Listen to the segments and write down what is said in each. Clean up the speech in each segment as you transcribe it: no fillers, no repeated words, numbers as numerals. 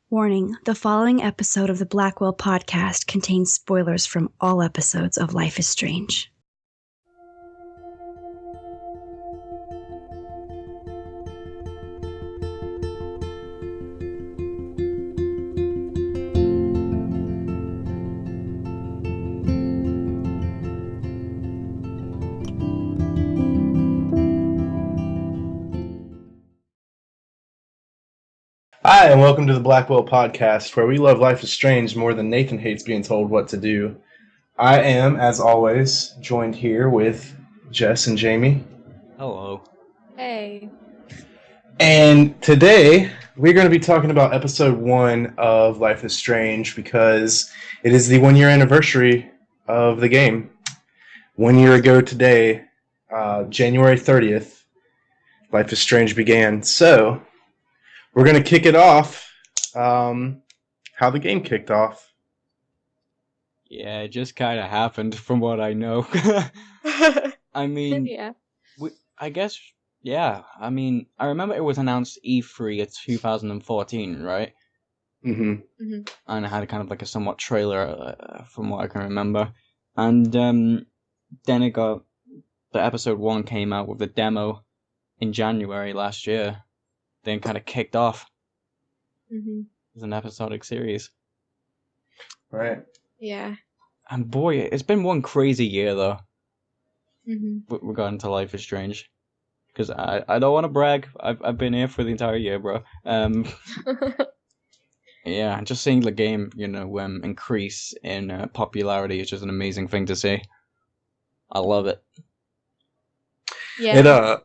Warning, the following episode of the Blackwell podcast contains spoilers from all episodes of Life is Strange. Hi, and welcome to the Blackwell podcast, where we love Life is Strange more than Nathan hates being told what to do. I am, as always, joined here with Jess and Jamie. Hello. Hey. And today, we're going to be talking about episode 1 of Life is Strange, because it is the 1-year anniversary of the game. 1 year ago today, January 30th, Life is Strange began. So, we're going to kick it off how the game kicked off. Yeah, it just kind of happened from what I know. I mean, Yeah. I guess, yeah. I mean, I remember it was announced E3 of 2014, right? Mm-hmm. And it had kind of like a somewhat trailer from what I can remember. And then the episode 1 came out with the demo in January last year. Then kind of kicked off as an episodic series. Right. Yeah. And boy, it's been one crazy year though. Mm-hmm. Regarding to Life is Strange, because I don't want to brag. I've been here for the entire year, bro. Yeah, just seeing the game, increase in popularity is just an amazing thing to see. I love it. Yeah.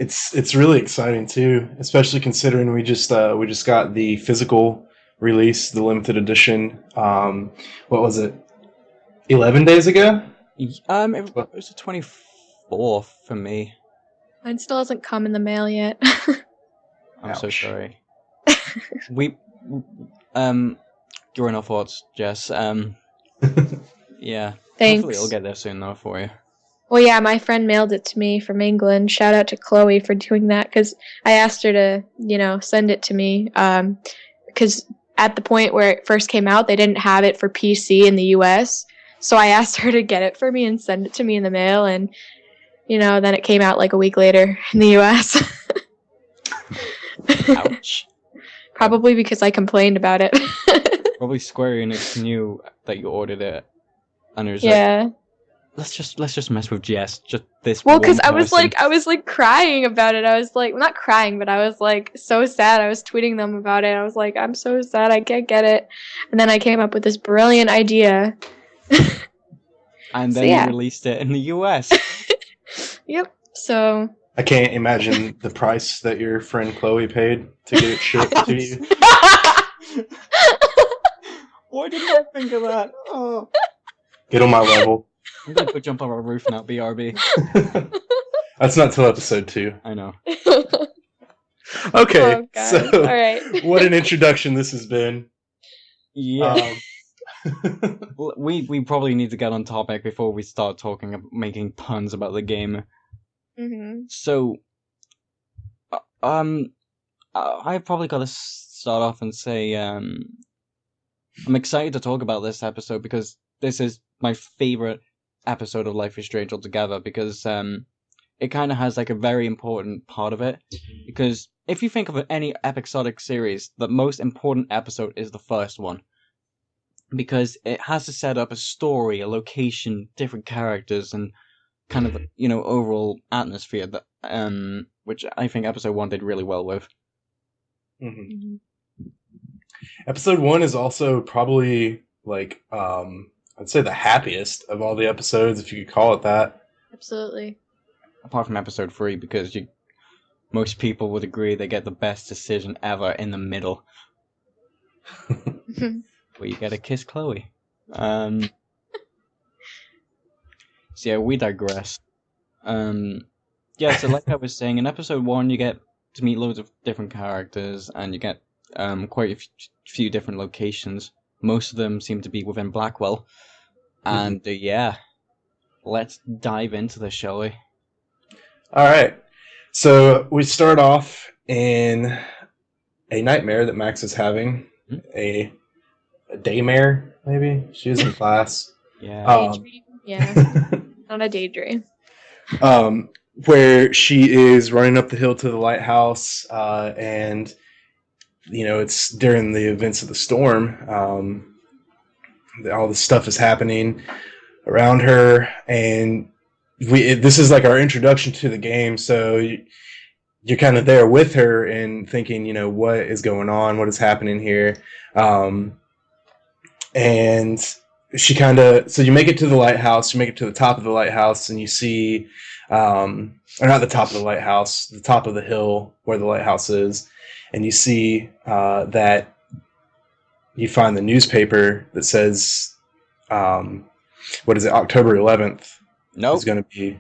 It's really exciting too, especially considering we just got the physical release, the limited edition. What was it? 11 days ago? It was the 24th for me. Mine still hasn't come in the mail yet. I'm so Ouch. sorry. You're in our thoughts, Jess. Yeah. Thanks. Hopefully it'll get there soon though for you. Well, yeah, my friend mailed it to me from England. Shout out to Chloe for doing that, because I asked her to, send it to me. Because at the point where it first came out, they didn't have it for PC in the US. So I asked her to get it for me and send it to me in the mail. And, then it came out like a week later in the US. Ouch. Probably because I complained about it. Probably Square Enix knew that you ordered it, and it was Yeah. like, let's just mess with Jess. Just this. Well, because I was like crying about it. I was like, not crying, but I was like so sad. I was tweeting them about it. I was like, I'm so sad. I can't get it. And then I came up with this brilliant idea. And then yeah. you released it in the US. Yep. So. I can't imagine the price that your friend Chloe paid to get it shipped to you. Why didn't I think of that? Oh. Get on my level. I'm gonna go jump on a roof now, BRB. That's not till episode 2. I know. Okay, Oh, God. so All right. what an introduction this has been. Yeah. Well, we probably need to get on topic before we start making puns about the game. Mm-hmm. So, I've probably got to start off and say, I'm excited to talk about this episode because this is my favorite episode of Life is Strange altogether, because it kind of has like a very important part of it. Because if you think of any episodic series, the most important episode is the first one, because it has to set up a story, a location, different characters, and kind of overall atmosphere that which I think episode 1 did really well with. Mm-hmm. Episode 1 is also probably like I'd say the happiest of all the episodes, if you could call it that. Absolutely. Apart from episode 3, because most people would agree they get the best decision ever in the middle, where you get to kiss Chloe. So yeah, we digress. Yeah, so like I was saying, in episode 1 you get to meet loads of different characters, and you get quite a few different locations. Most of them seem to be within Blackwell. And yeah, let's dive into this, shall we? All right. So we start off in a nightmare that Max is having. Mhm. A daymare, maybe? She is in class. Yeah. Daydream? Yeah, not a daydream. Where she is running up the hill to the lighthouse, and it's during the events of the storm. All this stuff is happening around her, and this is like our introduction to the game. So you're kind of there with her and thinking, what is going on, what is happening here, and she so you make it to the lighthouse, you make it to the top of the lighthouse, and you see, or not the top of the lighthouse, the top of the hill where the lighthouse is, and you see that you find the newspaper that says, what is it, October 11th Nope. is going to be.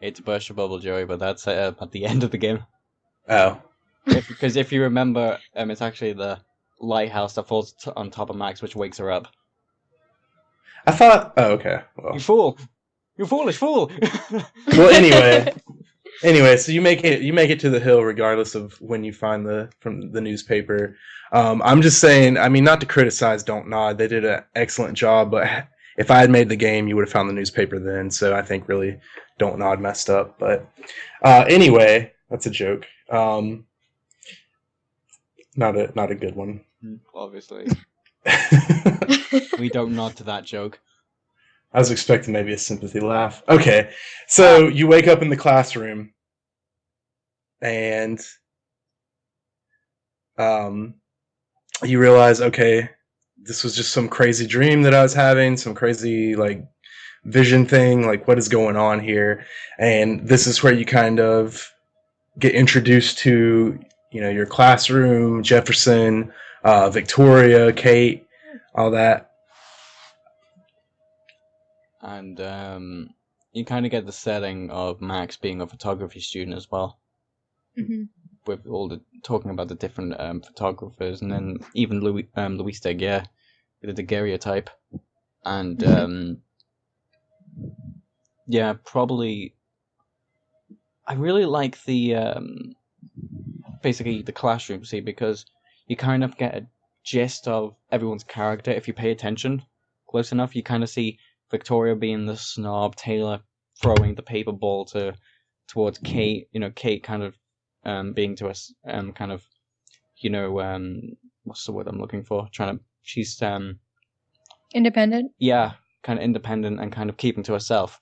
It's burst your bubble, Joey, but that's at the end of the game. Oh. Because if you remember, it's actually the lighthouse that falls on top of Max, which wakes her up. I thought. Oh, okay. Well. You fool! You foolish fool! Well, anyway, so you make it to the hill regardless of when you find from the newspaper. I'm just saying. I mean, not to criticize Don't Nod. They did an excellent job, but if I had made the game, you would have found the newspaper then. So I think really Don't Nod messed up. But anyway, that's a joke. Not a good one. Obviously. We don't nod to that joke. I was expecting maybe a sympathy laugh. Okay, so you wake up in the classroom, and you realize, okay, this was just some crazy dream that I was having, some crazy vision thing, what is going on here? And this is where you kind of get introduced to your classroom, Jefferson, Victoria, Kate, all that. And you kind of get the setting of Max being a photography student as well. Mm-hmm. With all the talking about the different photographers, and then even Louis Daguerre, the daguerreotype, and yeah, probably. I really like the basically the classroom, because you kind of get a gist of everyone's character if you pay attention close enough. You kind of see Victoria being the snob, Taylor throwing the paper ball towards Kate. Kate kind of being to us kind of what's the word I'm looking for? She's Independent. Yeah, kind of independent and kind of keeping to herself.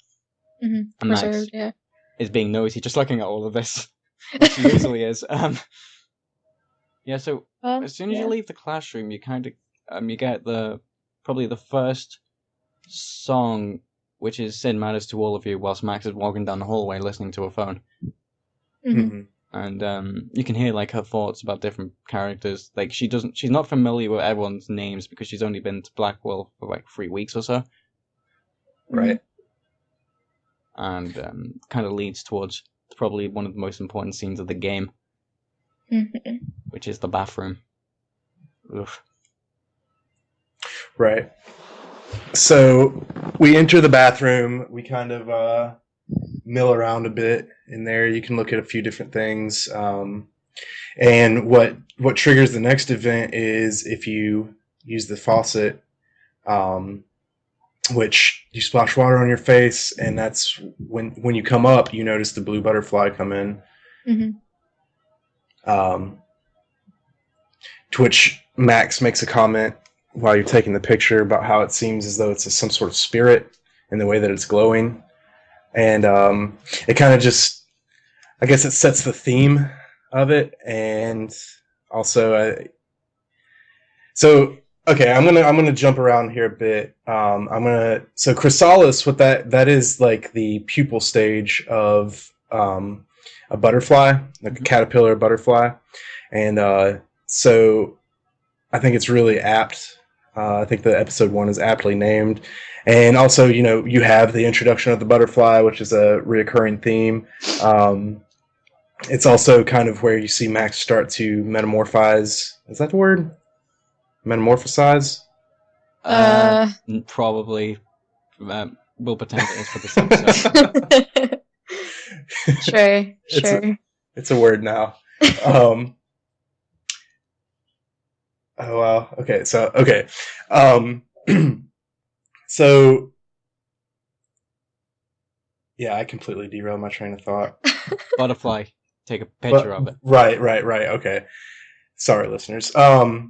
Mm-hmm. And Max Reserved, yeah. is being nosy, just looking at all of this. Which she usually is. Yeah, so as soon as you leave the classroom, you kind of you get probably the first song, which is "Sin Matters to All of You," whilst Max is walking down the hallway listening to her phone. Mm-hmm. And you can hear her thoughts about different characters. She's not familiar with everyone's names because she's only been to Blackwell for 3 weeks or so. Right. And kind of leads towards probably one of the most important scenes of the game, which is the bathroom. Oof. Right. So we enter the bathroom. We kind of mill around a bit in there. You can look at a few different things. And what triggers the next event is if you use the faucet, which you splash water on your face, and that's when you come up, you notice the blue butterfly come in. Mm-hmm. To which Max makes a comment while you're taking the picture about how it seems as though it's some sort of spirit in the way that it's glowing. And it kind of just, I guess it sets the theme of it. And also, okay, I'm gonna jump around here a bit. So Chrysalis, what that is the pupal stage of a butterfly, like a caterpillar butterfly, and so I think it's really apt. I think the episode 1 is aptly named, and also you have the introduction of the butterfly, which is a reoccurring theme. It's also kind of where you see Max start to metamorphise. Is that the word? Metamorphosize? Probably. We'll pretend it is for this episode. Sure. It's a word now. Oh wow. Okay. Um, so yeah, I completely derailed my train of thought. Butterfly. Take a picture of it. Right. Okay. Sorry, listeners. So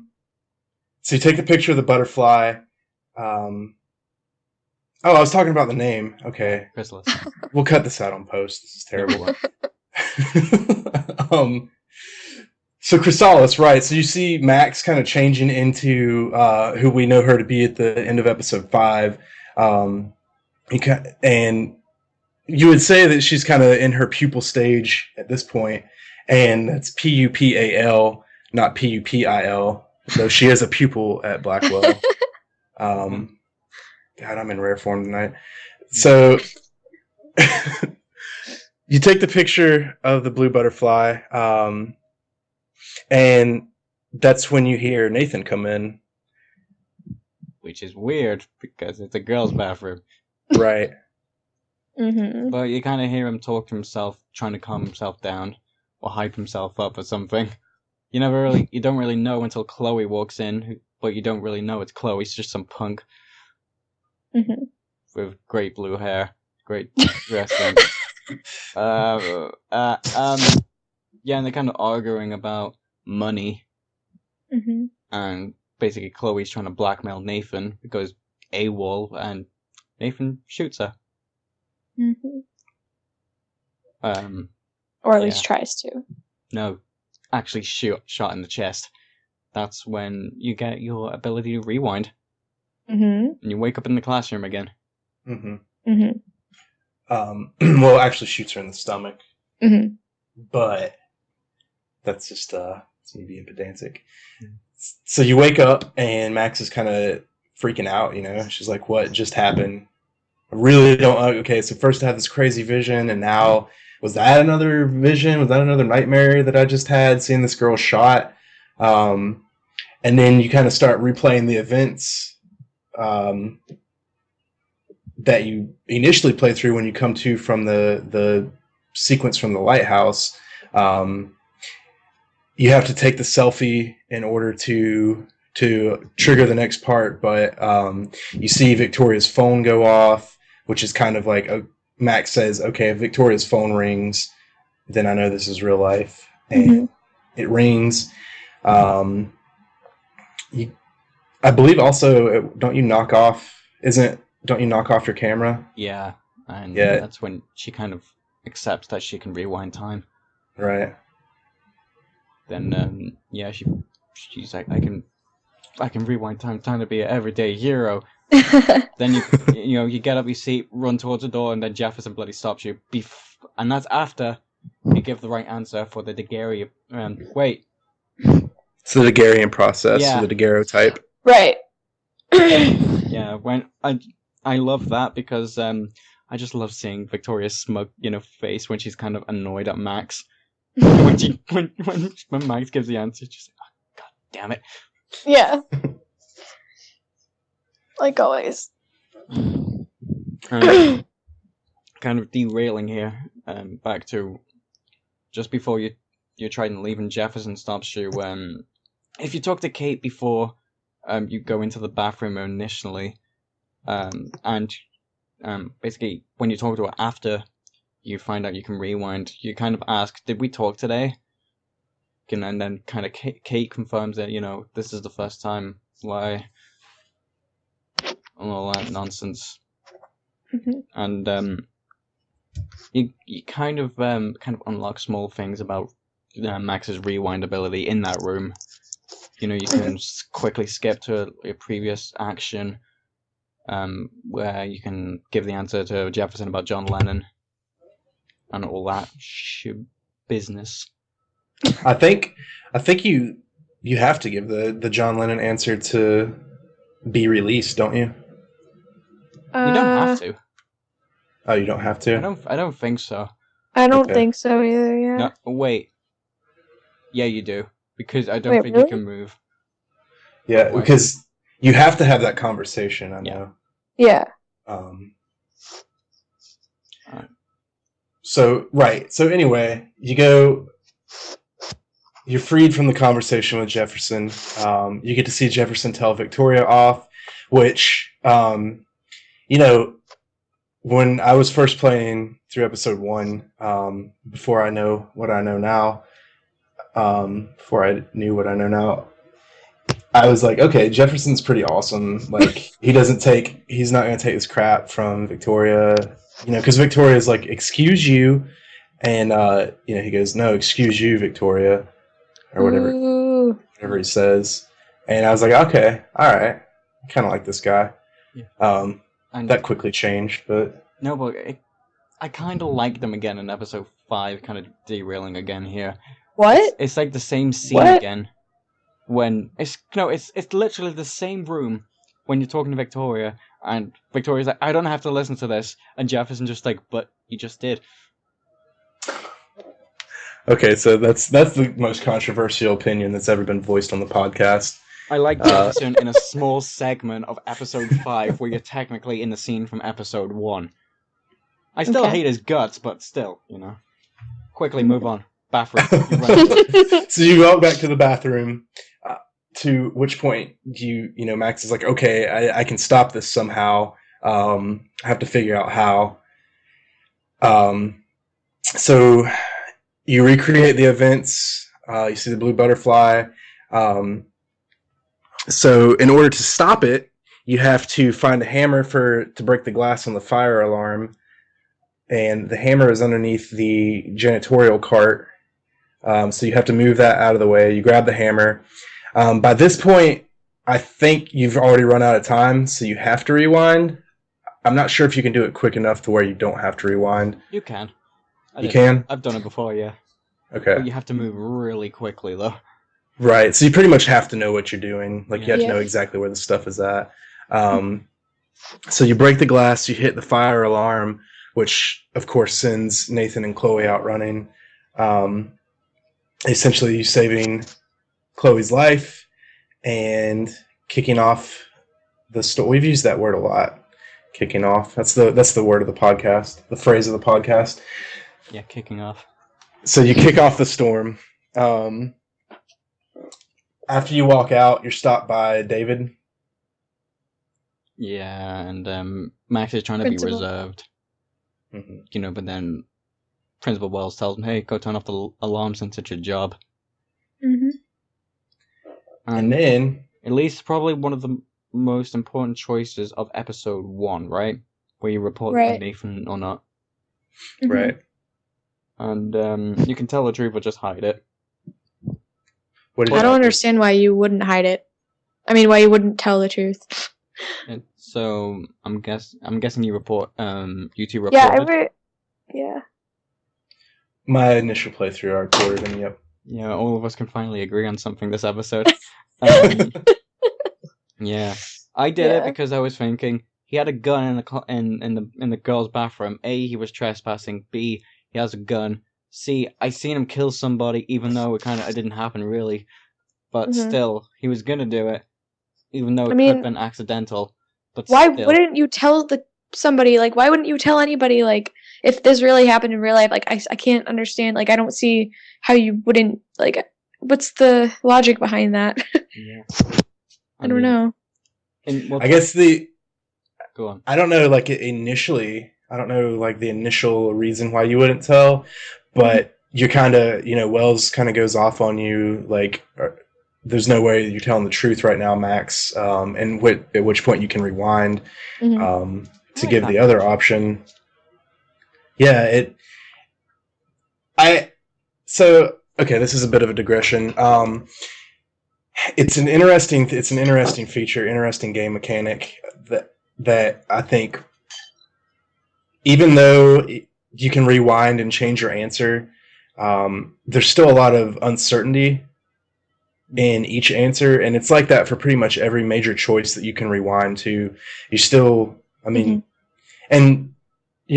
you take the picture of the butterfly. Um, I was talking about the name. Okay. Chrysalis. We'll cut this out on post. This is terrible. So Chrysalis, right? So you see Max kind of changing into who we know her to be at the end of episode 5, and you would say that she's kind of in her pupil stage at this point, and that's Pupal, not Pupil. Though she is a pupil at Blackwell. God, I'm in rare form tonight. So you take the picture of the blue butterfly. And that's when you hear Nathan come in. Which is weird, because it's a girl's bathroom. Right. Mm-hmm. But you kind of hear him talk to himself, trying to calm himself down, or hype himself up or something. You don't really know until Chloe walks in, but you don't really know it's Chloe, it's just some punk. Mm-hmm. With great blue hair, great dressing. Yeah, and they're kind of arguing about money, Mm-hmm. and basically Chloe's trying to blackmail Nathan because AWOL, and Nathan shoots her. Mm-hmm. Or at least tries to. No, actually shot in the chest. That's when you get your ability to rewind, Mm-hmm. and you wake up in the classroom again. Mm-hmm. Mm-hmm. Well, it actually shoots her in the stomach. Mm-hmm. But that's just it's me being pedantic. So you wake up and Max is kind of freaking out. You know, she's like, "What just happened? I really don't." Okay, so first I had this crazy vision, and now was that another vision? Was that another nightmare that I just had, seeing this girl shot? And then you kind of start replaying the events that you initially play through when you come to from the sequence from the Lighthouse. You have to take the selfie in order to trigger the next part, but you see Victoria's phone go off, which is kind of like Max says, "Okay, if Victoria's phone rings, then I know this is real life." And it rings. I believe also, don't you knock off your camera? Yeah, and Yeah. that's when she kind of accepts that she can rewind time. Right. Then she's like, I can rewind time to be an everyday hero. Then you get up your seat, run towards the door, and then Jefferson bloody stops you. And that's after you give the right answer for the daguerrean. Wait. It's the daguerrean process, Yeah. the daguerreotype. Right. Yeah, when I love that because I just love seeing Victoria's smug, face when she's kind of annoyed at Max. when Max gives the answer, she's like, "Oh, God damn it!" Yeah. Like always. Kind of derailing here. Back to just before you try and leave, and Jefferson stops you. If you talk to Kate before you go into the bathroom initially, and basically when you talk to her after you find out you can rewind, you kind of ask, "Did we talk today?" And then kind of Kate confirms that this is the first time. Why? All that nonsense. Mm-hmm. And you kind of unlock small things about Max's rewind ability in that room. You can quickly skip to a previous action, where you can give the answer to Jefferson about John Lennon and all that business. I think you have to give the John Lennon answer to be released, don't you? You don't have to. Oh, you don't have to? I don't think so. I don't think so either, yeah. No, wait. Yeah, you do. Because I don't think you can move. Yeah, because you have to have that conversation, I know. Yeah. So, right. So anyway, you go you're freed from the conversation with Jefferson. You get to see Jefferson tell Victoria off, which, you know, when I was first playing through episode 1, before I know what I know now, before I knew what I know now, I was like, okay, Jefferson's pretty awesome. Like, he's not going to take this crap from Victoria, because Victoria's like, excuse you. And, he goes, no, excuse you, Victoria, or whatever he says. And I was like, okay, all right. I kind of like this guy. Yeah. That quickly changed, but... No, but I kind of like them again in episode 5, kind of derailing again here. What? It's like the same scene again. When it's literally the same room when you're talking to Victoria, and Victoria's like, I don't have to listen to this, and Jefferson just like, but you just did. Okay, so that's the most controversial opinion that's ever been voiced on the podcast. I like Jefferson in a small segment of episode 5 where you're technically in the scene from episode 1. I still hate his guts, but still, Quickly move on. Bathroom. So you walk back to the bathroom, to which point Max is like, okay, I can stop this somehow. I have to figure out how. So you recreate the events. You see the blue butterfly. So in order to stop it, you have to find a hammer to break the glass on the fire alarm. And the hammer is underneath the janitorial cart. So you have to move that out of the way. You grab the hammer. By this point, I think you've already run out of time, so you have to rewind. I'm not sure if you can do it quick enough to where you don't have to rewind. You can. You can? I've done it before, yeah. Okay. But you have to move really quickly, though. Right, so you pretty much have to know what you're doing. Like, you have to know exactly where the stuff is at. So you break the glass, you hit the fire alarm, which, of course, sends Nathan and Chloe out running. Essentially, you saving Chloe's life and kicking off the story. We've used that word a lot. Kicking off. That's the word of the podcast. The phrase of the podcast. Yeah, kicking off. So you kick off the storm. After you walk out, you're stopped by David. Yeah, and Max is trying to be reserved. Mm-hmm. But then Principal Wells tells him, hey, go turn off the alarm since it's your job. Mm-hmm. And then... At least probably one of the most important choices of episode 1, right? Where you report to Nathan or not. Mm-hmm. Right. And you can tell the truth or just hide it. I don't understand why you wouldn't hide it. I mean, why you wouldn't tell the truth. And so I'm guessing you report. You two reported. Yeah. My initial playthrough, I recorded them. Yep. Yeah, all of us can finally agree on something this episode. Yeah, I did it because I was thinking he had a gun in the girl's bathroom. A, he was trespassing. B, he has a gun. C, I seen him kill somebody, even though it didn't happen really, but still, he was gonna do it, even though it could have been accidental. But why wouldn't you tell somebody? Like, why wouldn't you tell anybody? Like, if this really happened in real life, like, I can't understand. Like, I don't see how you wouldn't. Like, what's the logic behind that? Yeah. I don't know. I guess Go on. I don't know, like, initially, I don't know, like, the initial reason why you wouldn't tell, but you're kind of, Wells kind of goes off on you, like, there's no way you're telling the truth right now, Max, and at which point you can rewind to give the other option. Yeah, okay, this is a bit of a digression. It's an interesting feature, interesting game mechanic that I think, even though you can rewind and change your answer, there's still a lot of uncertainty in each answer, and it's like that for pretty much every major choice that you can rewind to. You still, I mean, and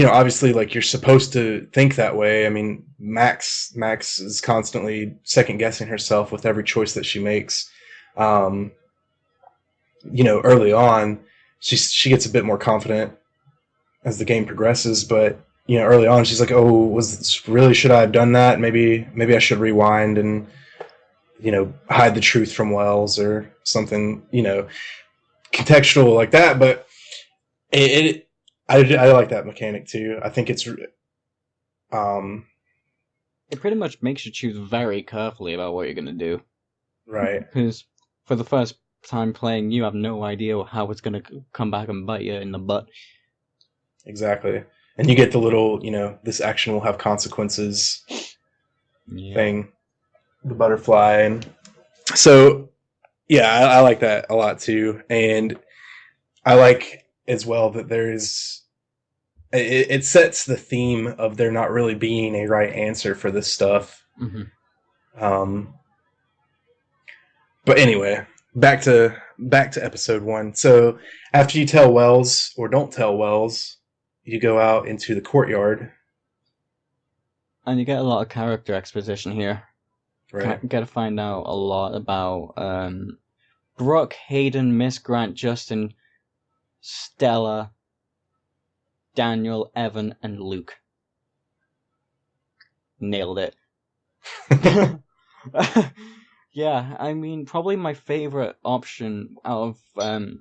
obviously, like, you're supposed to think that way. I mean, Max is constantly second guessing herself with every choice that she makes. Early on, she gets a bit more confident as the game progresses, but early on she's like, oh, should I have done that? Maybe I should rewind and hide the truth from Wells or something, contextual like that. But I like that mechanic too. I think it's It pretty much makes you choose very carefully about what you're going to do. right. Because for the first time playing, you have no idea how it's going to come back and bite you in the butt. Exactly. And you get the little, this action will have consequences thing, the butterfly. And so, yeah, I like that a lot too. And I like as well that it sets the theme of there not really being a right answer for this stuff. Mm-hmm. But anyway, back to episode 1. So after you tell Wells, or don't tell Wells, you go out into the courtyard. And you get a lot of character exposition here. Right. You get to find out a lot about Brooke, Hayden, Miss Grant, Justin, Stella, Daniel, Evan, and Luke. Nailed it. Yeah, I mean, probably my favorite option out of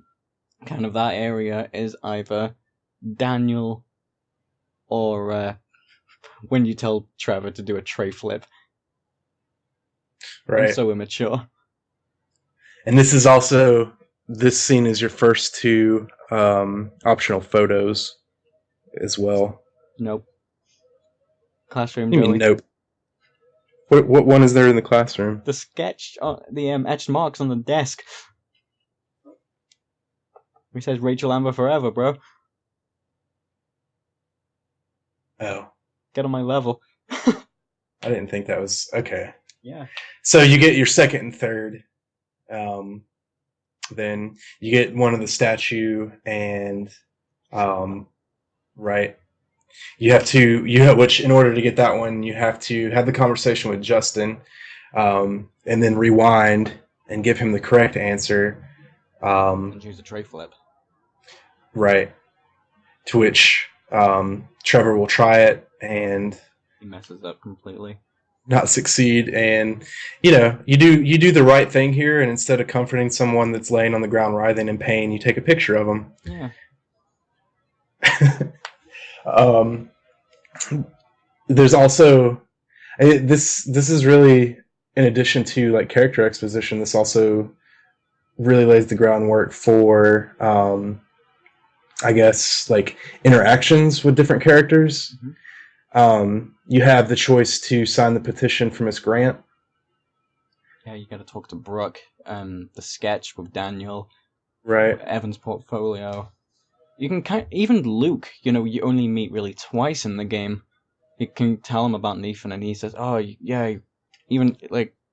kind of that area is either Daniel or when you tell Trevor to do a tray flip. Right. I'm so immature. And this scene is your first 2 optional photos as well. Nope. Classroom. You Joey. mean nope? What one is there in the classroom? The sketch, the etched marks on the desk. He says Rachel Amber forever, bro. Oh. Get on my level. I didn't think that was... Okay. Yeah. So you get your second and third. Then you get one of the statue and... right. Which in order to get that one, you have to have the conversation with Justin, and then rewind and give him the correct answer. And choose a tray flip. Right. To which Trevor will try it and he messes up completely. Not succeed. And you do the right thing here, and instead of comforting someone that's laying on the ground writhing in pain, you take a picture of them. Yeah. There's also this is really, in addition to like character exposition, this also really lays the groundwork for I guess like interactions with different characters. Mm-hmm. You have the choice to sign the petition for Miss Grant. Yeah, you got to talk to Brooke. The sketch with Daniel. Right. Evan's portfolio. You can even Luke, you only meet really twice in the game. You can tell him about Nathan, and he says, "Oh, yeah." Even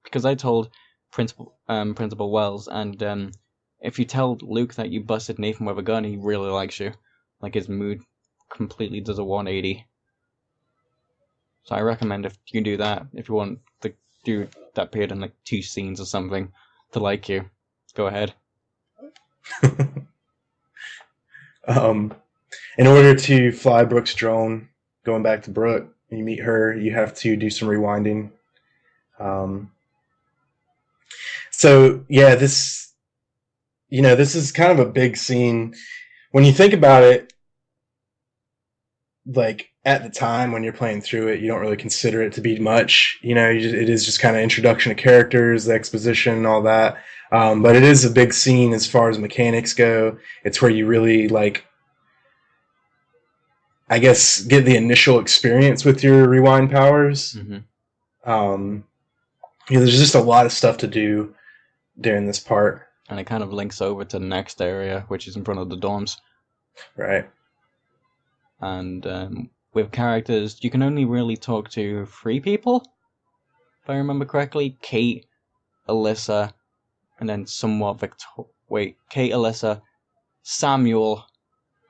because I told Principal Wells, and if you tell Luke that you busted Nathan with a gun, he really likes you. Like his mood completely does a 180. So I recommend if you do that, if you want the dude that appeared in like 2 scenes or something to like you, go ahead. In order to fly Brooke's drone, going back to Brooke, you meet her, you have to do some rewinding. So yeah, this is kind of a big scene. When you think about it, like at the time when you're playing through it, you don't really consider it to be much. It is just kind of introduction to characters, the exposition, and all that. But it is a big scene as far as mechanics go. It's where you really I guess, get the initial experience with your rewind powers. Mm-hmm. There's just a lot of stuff to do during this part. And it kind of links over to the next area, which is in front of the dorms. Right. And with characters, you can only really talk to 3 people, if I remember correctly. Kate, Alyssa, and then somewhat Kate, Alyssa, Samuel,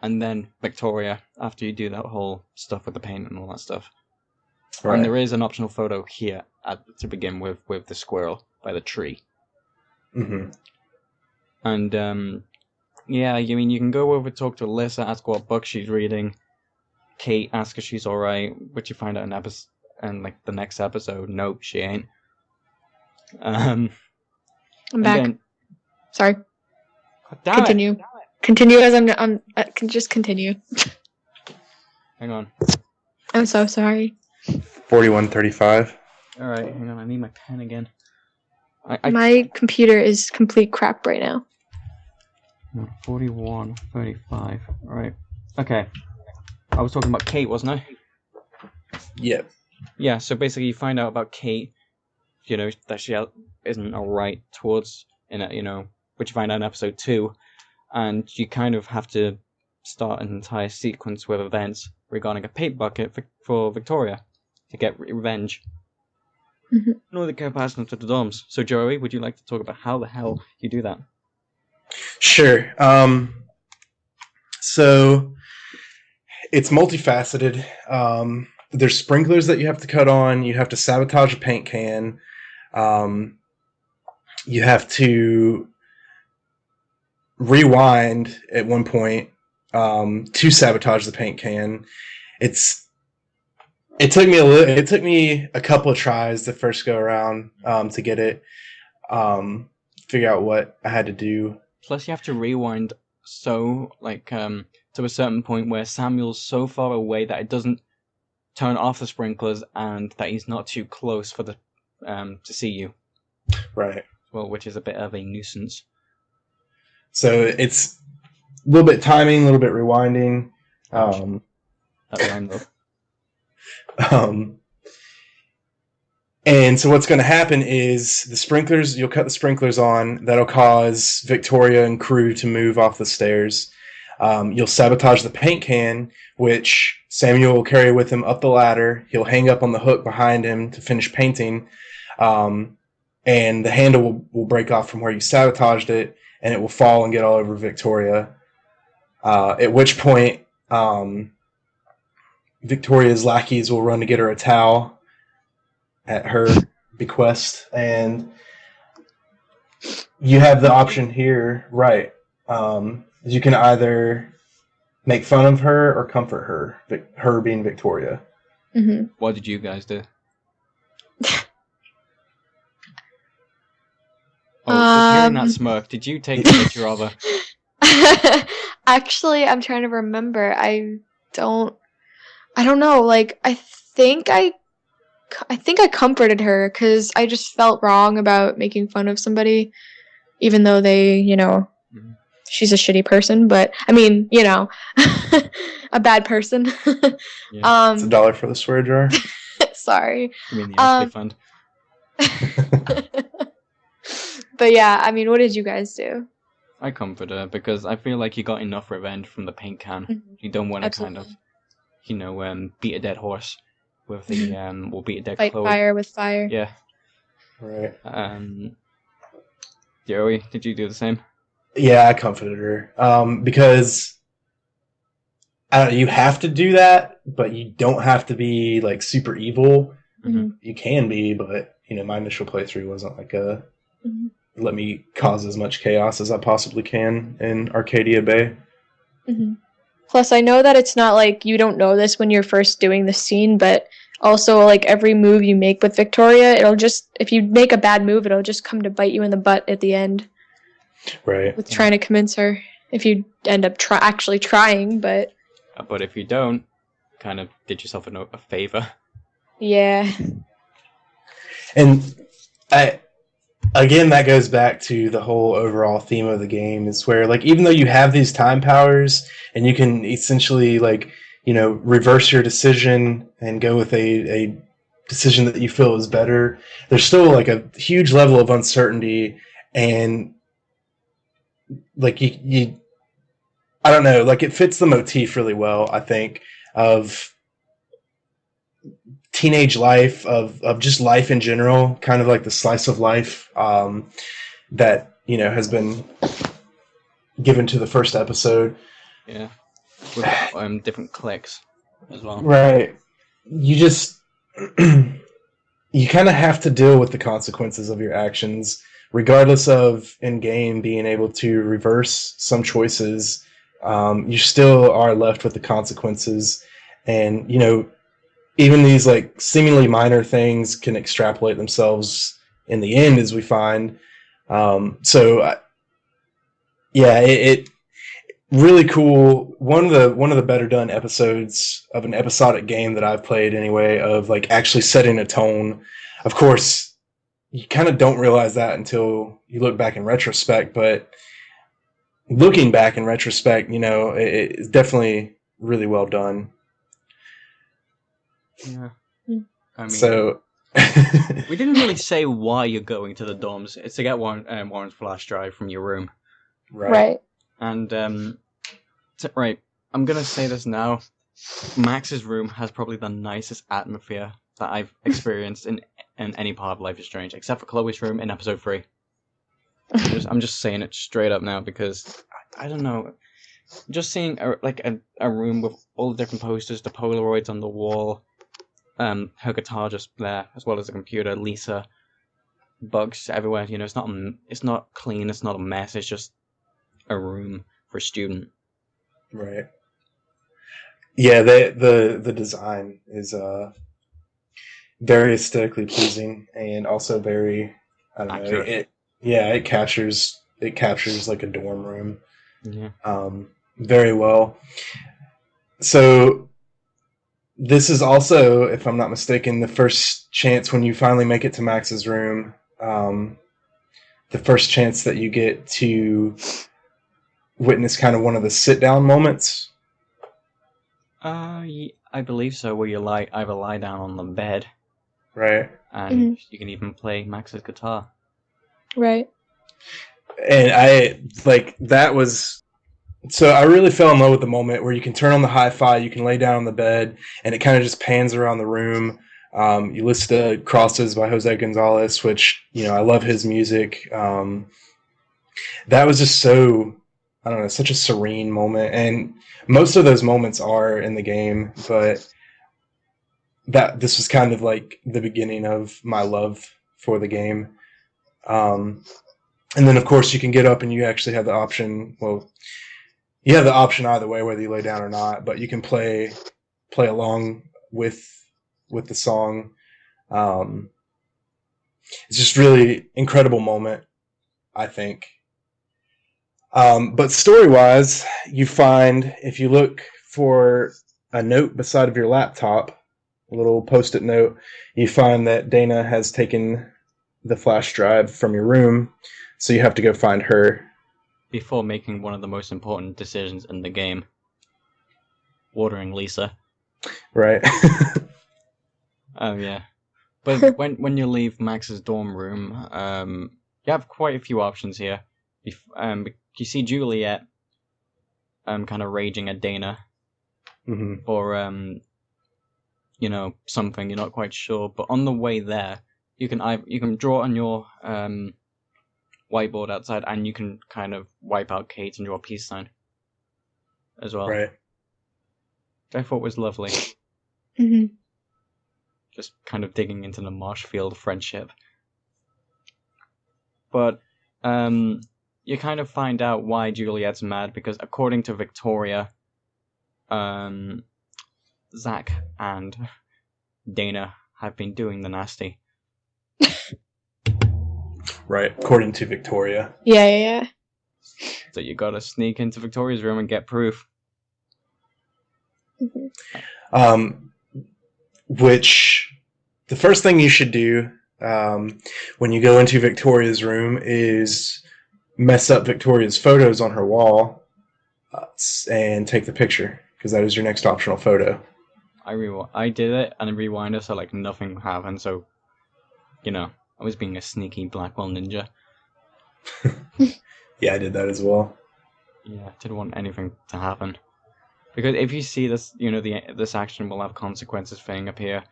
and then Victoria, after you do that whole stuff with the paint and all that stuff. Right. And there is an optional photo here to begin with the squirrel by the tree. Mm-hmm. And, yeah, you can go over, talk to Alyssa, ask what book she's reading. Kate, ask if she's alright, which you find out in the next episode. Nope, she ain't. I'm and back. then- Sorry. God damn Continue. it. Continue as I'm can just continue. Hang on. I'm so sorry. 4135. All right, hang on. I need my pen again. My computer is complete crap right now. 41:35. All right. Okay. I was talking about Kate, wasn't I? Yep. Yeah. So basically, you find out about Kate. You know that she isn't alright towards which you find out in episode 2, and you kind of have to start an entire sequence with events regarding a paint bucket for Victoria to get revenge. Mhm. In order to get past them to the dorms. So, Joey, would you like to talk about how the hell you do that? Sure. So it's multifaceted. There's sprinklers that you have to cut on. You have to sabotage a paint can. You have to rewind at one point to sabotage the paint can. It took me a couple of tries the first go around to get it, figure out what I had to do. Plus, you have to rewind to a certain point where Samuel's so far away that it doesn't turn off the sprinklers, and that he's not too close for the to see you. Right. Well, which is a bit of a nuisance. So it's a little bit timing, a little bit rewinding. That rhyme though. And so what's going to happen is you'll cut the sprinklers on. That'll cause Victoria and crew to move off the stairs. You'll sabotage the paint can, which Samuel will carry with him up the ladder. He'll hang up on the hook behind him to finish painting. And the handle will break off from where you sabotaged it, and it will fall and get all over Victoria. At which point, Victoria's lackeys will run to get her a towel at her bequest, and you have the option here, right? You can either make fun of her or comfort her, her being Victoria. Mm-hmm. What did you guys do? Just hearing that smirk, did you take a picture of her? Actually, I'm trying to remember. I don't know. Like, I think I comforted her because I just felt wrong about making fun of somebody, even though they, Mhm. she's a shitty person. But I mean, a bad person. Yeah. It's $1 for the swear jar. Sorry. You mean the Ashley fund? But yeah, I mean, what did you guys do? I comfort her because I feel like you got enough revenge from the paint can. Mhm. You don't want to kind of, Absolutely. beat a dead horse with the or beat a dead Fight Chloe. fire with fire. Yeah. Right. Joey, did you do the same? Yeah, I comforted her. Because you have to do that, but you don't have to be like super evil. Mm-hmm. You can be, but my initial playthrough wasn't like Mm-hmm. let me cause as much chaos as I possibly can in Arcadia Bay. Mm-hmm. Plus, I know that it's not like you don't know this when you're first doing the scene, but also like every move you make with Victoria, if you make a bad move, it'll just come to bite you in the butt at the end. Right. With trying to convince her, if you end up actually trying, but But if you don't, kind of did yourself a favor. yeah. And again, that goes back to the whole overall theme of the game, is where, like, even though you have these time powers and you can essentially, like, reverse your decision and go with a decision that you feel is better, there's still like a huge level of uncertainty, and like you I don't know, like, it fits the motif really well, I think, of teenage life, of just life in general, kind of like the slice of life that has been given to the first episode. Yeah. With different clicks as well. Right. You just you kind of have to deal with the consequences of your actions, regardless of in game being able to reverse some choices. You still are left with the consequences, and even these like seemingly minor things can extrapolate themselves in the end, as we find. It really cool. One of the better done episodes of an episodic game that I've played anyway, of like actually setting a tone. Of course, you kind of don't realize that until you look back in retrospect, but looking back in retrospect, it's definitely really well done. Yeah. I mean, so we didn't really say why you're going to the dorms. It's to get Warren's flash drive from your room. Right. And right, I'm gonna say this now. Max's room has probably the nicest atmosphere that I've experienced in any part of Life is Strange, except for Chloe's room in episode 3. I'm just saying it straight up now because I don't know. Just seeing a room with all the different posters, the Polaroids on the wall, her guitar just there, as well as the computer, Lisa, bugs everywhere. It's not clean. It's not a mess. It's just a room for a student. Right. Yeah, the design is very aesthetically pleasing and also very, I don't accurate. know. It captures like a dorm room. Yeah. Very well. So this is also, if I'm not mistaken, the first chance when you finally make it to Max's room. The first chance that you get to witness kind of one of the sit-down moments. I believe so. Where you either lie down on the bed, right, and you can even play Max's guitar. Right. And that was. So I really fell in love with the moment where you can turn on the hi-fi, you can lay down on the bed, and it kind of just pans around the room. You listen to Crosses by Jose Gonzalez, which, I love his music. That was just so, I don't know, such a serene moment. And most of those moments are in the game, but this was kind of like the beginning of my love for the game. And then, of course, you can get up and you actually have the option, you have the option either way, whether you lay down or not, but you can play along with the song. It's just really incredible moment, I think. But story-wise, you find, if you look for a note beside of your laptop, a little post-it note, you find that Dana has taken the flash drive from your room, so you have to go find her. Before making one of the most important decisions in the game. Watering Lisa. Right. Oh, yeah. But when you leave Max's dorm room, you have quite a few options here. You see Juliet kind of raging at Dana for, something you're not quite sure. But on the way there, you can draw on your whiteboard outside, and you can kind of wipe out Kate and draw a peace sign as well. Right. Which I thought was lovely. Mm-hmm. Just kind of digging into the marsh field of friendship. But you kind of find out why Juliet's mad, because according to Victoria, Zach and Dana have been doing the nasty. Right, according to Victoria. Yeah. So you gotta sneak into Victoria's room and get proof. Mm-hmm. Which, the first thing you should do when you go into Victoria's room is mess up Victoria's photos on her wall and take the picture, because that is your next optional photo. I did it and rewinded, so nothing happened, so, I was being a sneaky Blackwell ninja. Yeah, I did that as well. Yeah, I didn't want anything to happen. Because if you see this, this action will have consequences thing up here,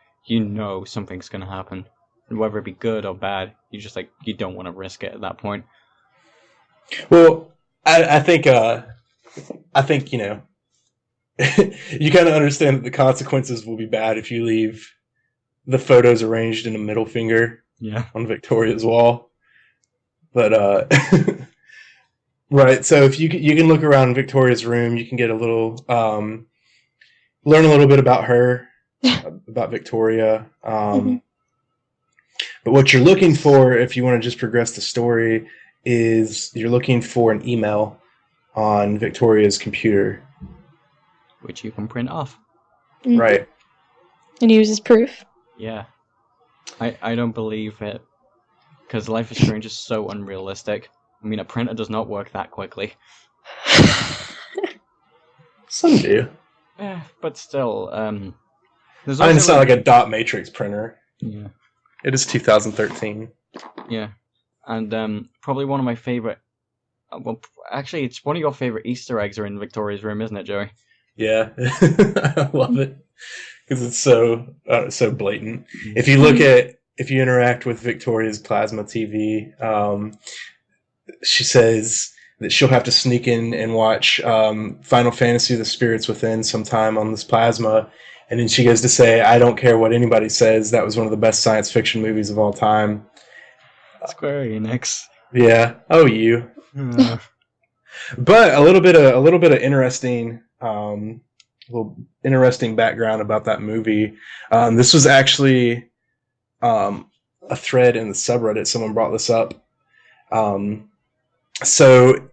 something's going to happen. And whether it be good or bad, you just, you don't want to risk it at that point. Well, I think, you kind of understand that the consequences will be bad if you leave the photos arranged in a middle finger on Victoria's wall. But, right, so if you can look around Victoria's room, you can get a little, learn a little bit about her, about Victoria. But what you're looking for, if you want to just progress the story, is you're looking for an email on Victoria's computer. Which you can print off. Mhm. Right. And use as proof. Yeah. I don't believe it. Because Life is Strange is so unrealistic. I mean, a printer does not work that quickly. Some do. But still, there's I mean, it's also not like a dot matrix printer. Yeah. It is 2013. Yeah. And probably one of my favorite... well, actually, it's one of your favorite Easter eggs are in Victoria's room, isn't it, Joey? Yeah. I love it. Because it's so blatant. If you interact with Victoria's plasma TV, she says that she'll have to sneak in and watch Final Fantasy: The Spirits Within sometime on this plasma, and then she goes to say, "I don't care what anybody says. That was one of the best science fiction movies of all time." Square Enix. Yeah. Oh, you. Uh, But a little bit of interesting, little interesting background about that movie. This was actually a thread in the subreddit. Someone brought this up. So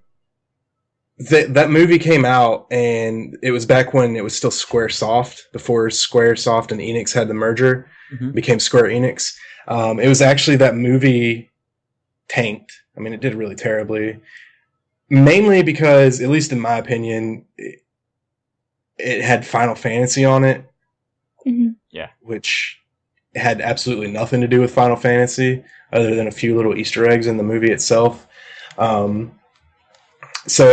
that movie came out, and it was back when it was still SquareSoft, before SquareSoft and Enix had the merger, became Square Enix. It was actually that movie tanked. I mean, it did really terribly. Mainly because, at least in my opinion, it had Final Fantasy on it. Mm-hmm. Yeah. Which had absolutely nothing to do with Final Fantasy, other than a few little Easter eggs in the movie itself. So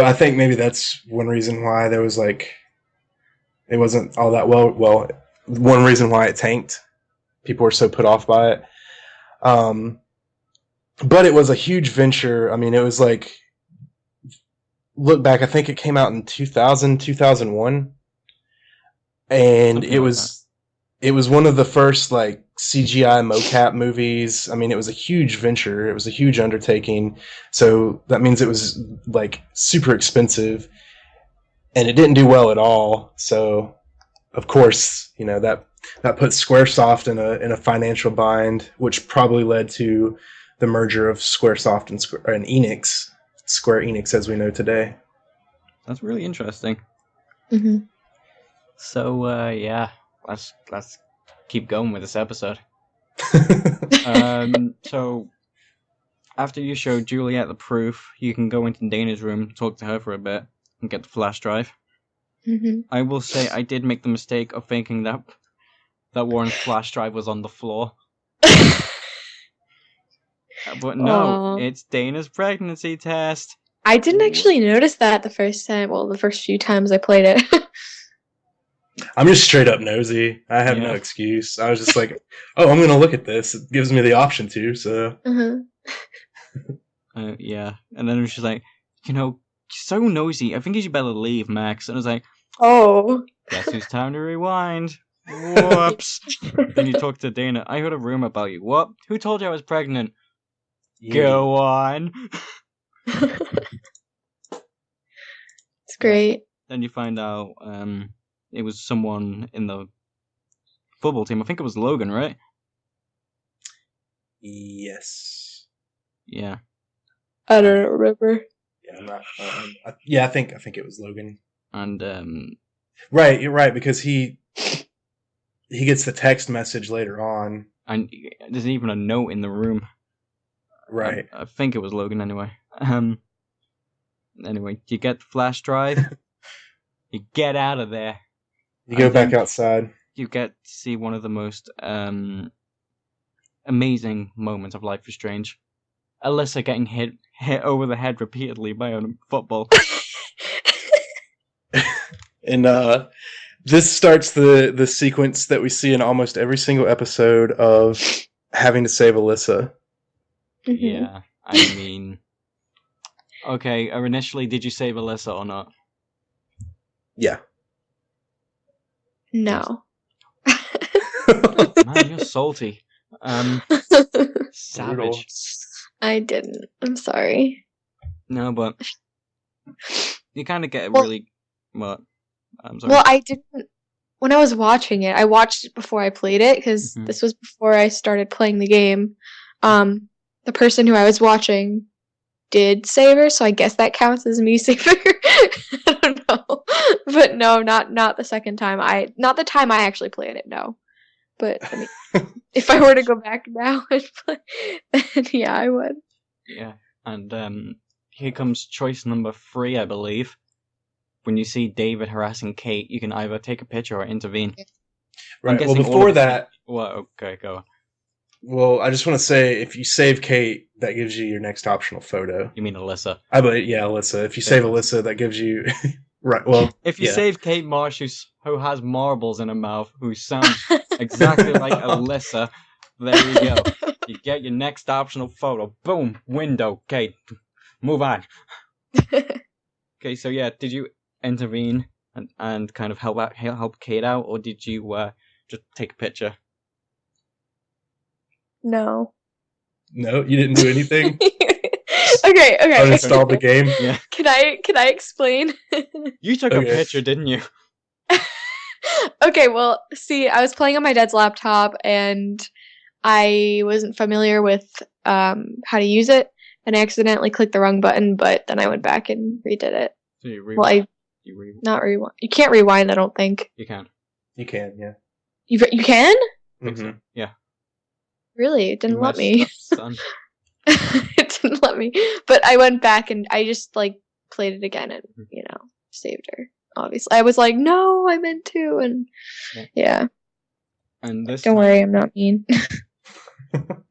I think maybe that's one reason why there was it wasn't all that well. Well, one reason why it tanked. People were so put off by it. But it was a huge venture. I mean, it was look back, I think it came out in 2000, 2001. And Something it like was one of the first CGI mocap movies. I mean, it was a huge venture. It was a huge undertaking. So that means it was super expensive, and it didn't do well at all. So of course, that put SquareSoft in a financial bind, which probably led to the merger of SquareSoft and Enix, Square Enix as we know today. That's really interesting. Mm-hmm. So yeah, let's keep going with this episode. So after you show Juliet the proof, you can go into Dana's room, talk to her for a bit, and get the flash drive. Mm-hmm. I will say I did make the mistake of thinking that Warren's flash drive was on the floor. But no, it's Dana's pregnancy test. I didn't actually notice that the first time. Well, the first few times I played it. I'm just straight up nosy. I have no excuse. I was just like, oh, I'm going to look at this. It gives me the option to, so. Uh-huh. Yeah. And then she's like, you're so nosy. I think you should better leave, Max. And I was like, oh. Guess who's time to rewind? Whoops. Then you talk to Dana. I heard a rumor about you. What? Who told you I was pregnant? Yeah. Go on. It's great. Then you find out it was someone in the football team. I think it was Logan, right? Yes. Yeah. I don't remember. Yeah, I'm not. I think it was Logan. And right, you're right, because he gets the text message later on. And there's even a note in the room. Right. I think it was Logan anyway. Anyway, you get the flash drive. You get out of there. You go back outside. You get to see one of the most amazing moments of Life is Strange. Alyssa getting hit over the head repeatedly by a football. And this starts the sequence that we see in almost every single episode of having to save Alyssa. Mm-hmm. Yeah, I mean... Okay, initially, did you save Alyssa or not? Yeah. No. Man, you're salty. Savage. I didn't. I'm sorry. No, but you kind of get really... What? I'm sorry. Well, I didn't... When I was watching it, I watched it before I played it, because this was before I started playing the game. The person who I was watching did save her, so I guess that counts as me saving her. I don't know. But no, not the second time. Not the time I actually played it, no. But I mean, if I were to go back now and play, then yeah, I would. Yeah, and here comes choice number 3, I believe. When you see David harassing Kate, you can either take a picture or intervene. Right. Well, before that... Well, okay, go on. Well, I just want to say, if you save Kate, that gives you your next optional photo. You mean Alyssa? Yeah, Alyssa. If you save Alyssa, that gives you... Right, well... If you save Kate Marsh, who has marbles in her mouth, who sounds exactly like Alyssa, there you go. You get your next optional photo. Boom! Window. Kate. Move on. Okay, so yeah, did you intervene and kind of help Kate out, or did you just take a picture? No. No, you didn't do anything? Okay. Uninstalled the game? Yeah. Can I explain? You took a picture, didn't you? Okay, well, see, I was playing on my dad's laptop, and I wasn't familiar with how to use it, and I accidentally clicked the wrong button, but then I went back and redid it. So you rewind. Well, not rewind. You can't rewind, I don't think. You can. You can, yeah. You can? Mm-hmm. Yeah. Really? It didn't let me. Son. It didn't let me. But I went back and I just, played it again and, saved her. Obviously. I was like, no, I meant to, and yeah. And this Don't worry, I'm not mean.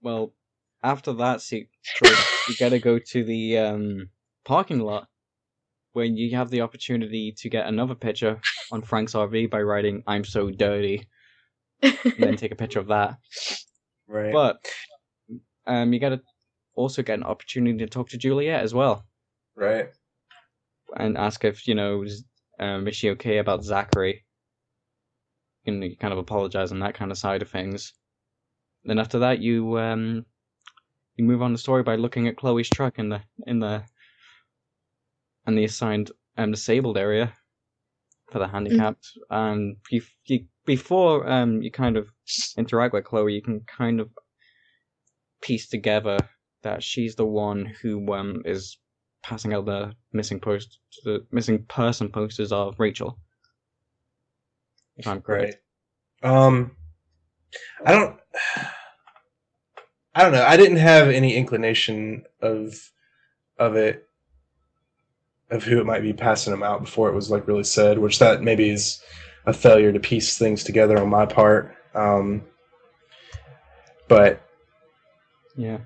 Well, after that choice, you gotta go to the parking lot, where you have the opportunity to get another picture on Frank's RV by writing, "I'm so dirty," and then take a picture of that. Right. But you gotta also get an opportunity to talk to Juliet as well. Right. And ask if, is she okay about Zachary? And you kind of apologize on that kind of side of things. Then after that, you move on the story by looking at Chloe's truck in the assigned disabled area for the handicapped. And before you kind of interact with Chloe, you can kind of piece together that she's the one who is passing out the missing person posters of Rachel. If I'm correct. Right. I don't know. I didn't have any inclination of it, of who it might be passing them out before it was really said, which that maybe is a failure to piece things together on my part. But yeah,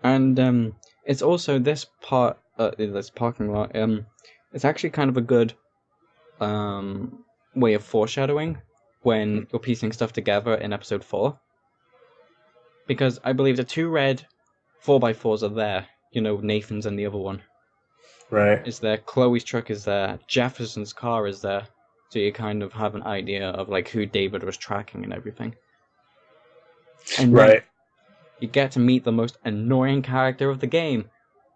and it's also this part, this parking lot. It's actually kind of a good way of foreshadowing when you're piecing stuff together in episode 4. Because I believe the 2 red 4x4s are there. Nathan's and the other one. Right. Is there. Chloe's truck is there. Jefferson's car is there. So you kind of have an idea of who David was tracking and everything. And right. You get to meet the most annoying character of the game,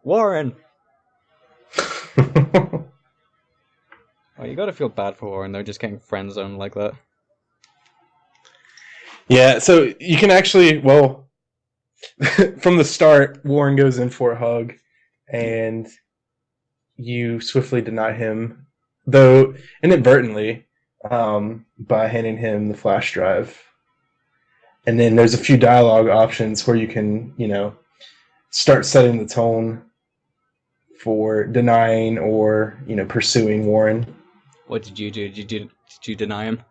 Warren. Well, you gotta feel bad for Warren, though, just getting friend zoned like that. Yeah, so you can actually, from the start, Warren goes in for a hug, and you swiftly deny him, though inadvertently, by handing him the flash drive. And then there's a few dialogue options where you can, start setting the tone for denying or, pursuing Warren. What did you do? Did you deny him?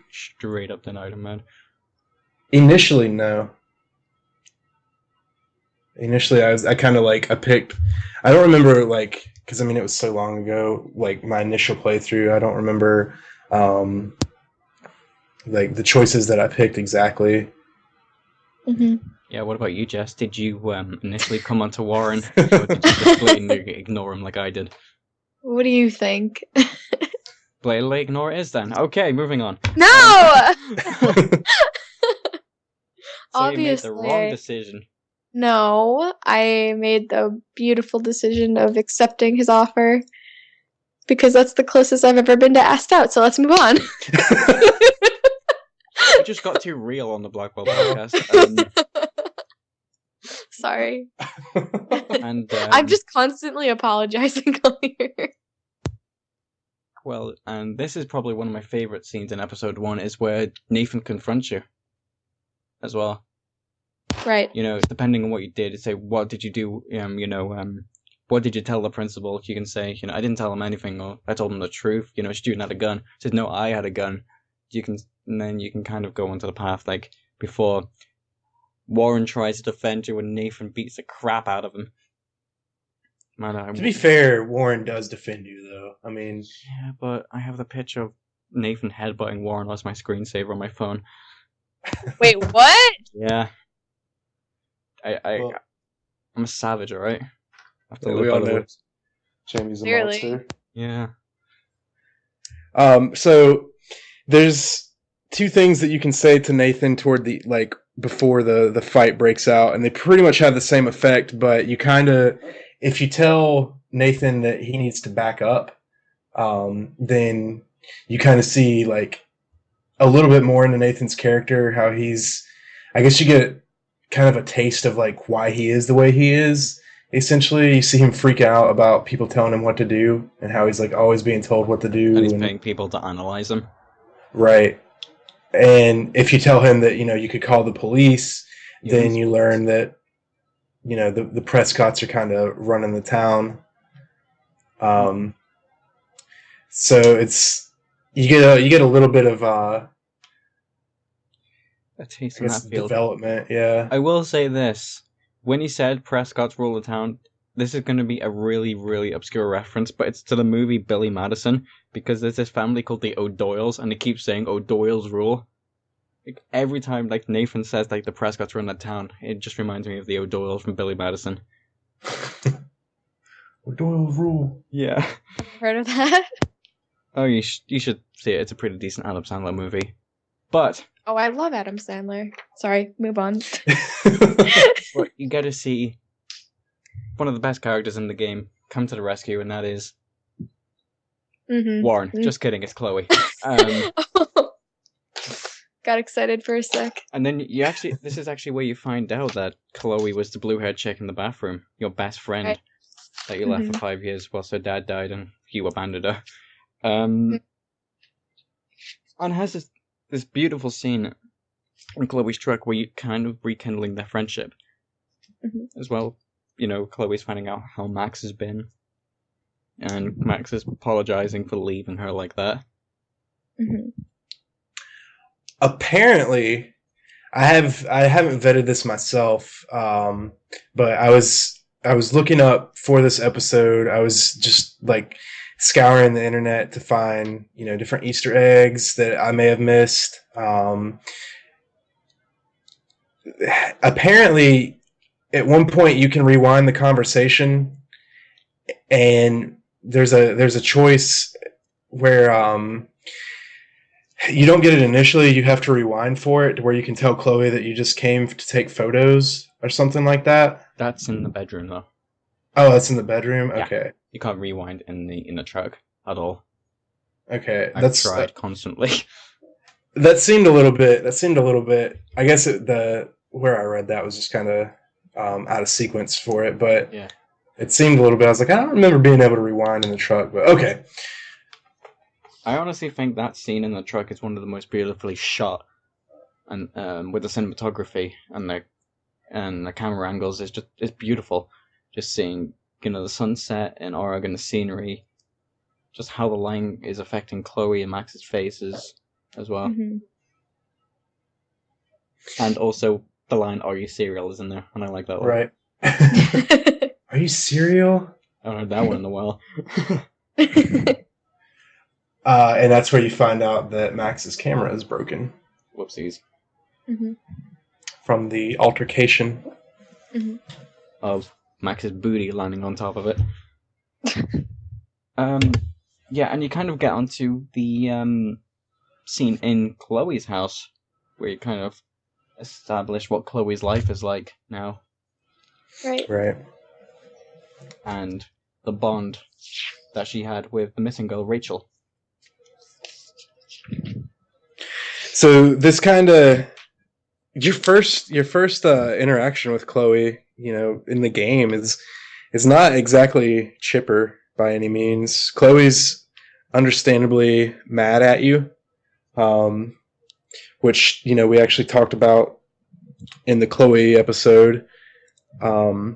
Straight up denied him, man. Initially, no. Initially, I kind of I picked. I don't remember because it was so long ago. My initial playthrough, I don't remember the choices that I picked exactly. Mm-hmm. Yeah. What about you, Jess? Did you initially come onto Warren, or did you just blatantly ignore him like I did? What do you think? Blatantly ignore it is then. Okay, moving on. No! So Obviously. you made the wrong decision. No, I made the beautiful decision of accepting his offer because that's the closest I've ever been to asked out, so let's move on. We just got too real on the Blackwell podcast. Sorry. And I'm just constantly apologizing here. well, and this is probably one of my favorite scenes in episode 1 is where Nathan confronts you as well. Right. You know, depending on what you did, say, what did you do? What did you tell the principal? You can say, I didn't tell him anything, or I told him the truth. Student had a gun. Says, no, I had a gun. And then you can kind of go onto the path, like, before Warren tries to defend you and Nathan beats the crap out of him. Man, to be fair, Warren does defend you, though. I mean... Yeah, but I have the picture of Nathan headbutting Warren as my screensaver on my phone. Wait, what? Yeah. I'm a savage, alright? We all know Jamie's a Clearly. monster. Yeah. So there's two things that you can say to Nathan toward the before the fight breaks out, and they pretty much have the same effect, but you kind of, if you tell Nathan that he needs to back up, then you kind of see a little bit more into Nathan's character, how he's, I guess you get kind of a taste of why he is the way he is. Essentially, you see him freak out about people telling him what to do, and how he's always being told what to do. And he's paying people to analyze him. Right. And if you tell him that, you could call the police, then you learn that, the Prescotts are kind of running the town. So it's, you get a little bit of a taste in that field. Development, yeah. I will say this. When he said Prescott's rule the town, this is going to be a really, really obscure reference, but it's to the movie Billy Madison, because there's this family called the O'Doyles, and they keep saying O'Doyle's rule. Every time Nathan says the Prescotts run the town, it just reminds me of the O'Doyles from Billy Madison. O'Doyle's rule. Yeah. Heard of that? Oh, you should see it. It's a pretty decent Adam Sandler movie. But... Oh, I love Adam Sandler. Sorry, move on. But you get to see one of the best characters in the game come to the rescue, and that is Warren. Just kidding, it's Chloe. Got excited for a sec. And then this is actually where you find out that Chloe was the blue-haired chick in the bathroom, your best friend that you left for 5 years whilst her dad died and you abandoned her. And has this beautiful scene in Chloe's truck where you're kind of rekindling their friendship as well. Chloe's finding out how Max has been, and Max is apologizing for leaving her like that. Apparently, I haven't vetted this myself, but I was looking up for this episode. I was just scouring the internet to find different Easter eggs that I may have missed. Apparently, at one point you can rewind the conversation, and there's a choice where you don't get it initially. You have to rewind for it, to where you can tell Chloe that you just came to take photos or something like that. That's in the bedroom, though. Oh, that's in the bedroom? Yeah. Okay. You can't rewind in the truck at all. Okay. I've tried constantly. That seemed a little bit, I guess where I read that was just kind of out of sequence for it, but yeah. It seemed a little bit, I was I don't remember being able to rewind in the truck, but okay. I honestly think that scene in the truck is one of the most beautifully shot, and with the cinematography and the camera angles, it's beautiful. Just seeing the sunset in Oregon, the scenery, just how the line is affecting Chloe and Max's faces as well, and also the line "Are you cereal?" is in there, and I like that one. Right. Are you cereal? I haven't heard that one in a while. And that's where you find out that Max's camera is broken. Whoopsies. From the altercation. Of Max's booty landing on top of it. Yeah, and you kind of get onto the scene in Chloe's house, where you kind of establish what Chloe's life is like now. Right. And the bond that she had with the missing girl, Rachel. So this kind of your first interaction with Chloe, in the game is not exactly chipper by any means. Chloe's understandably mad at you, which we actually talked about in the Chloe episode. And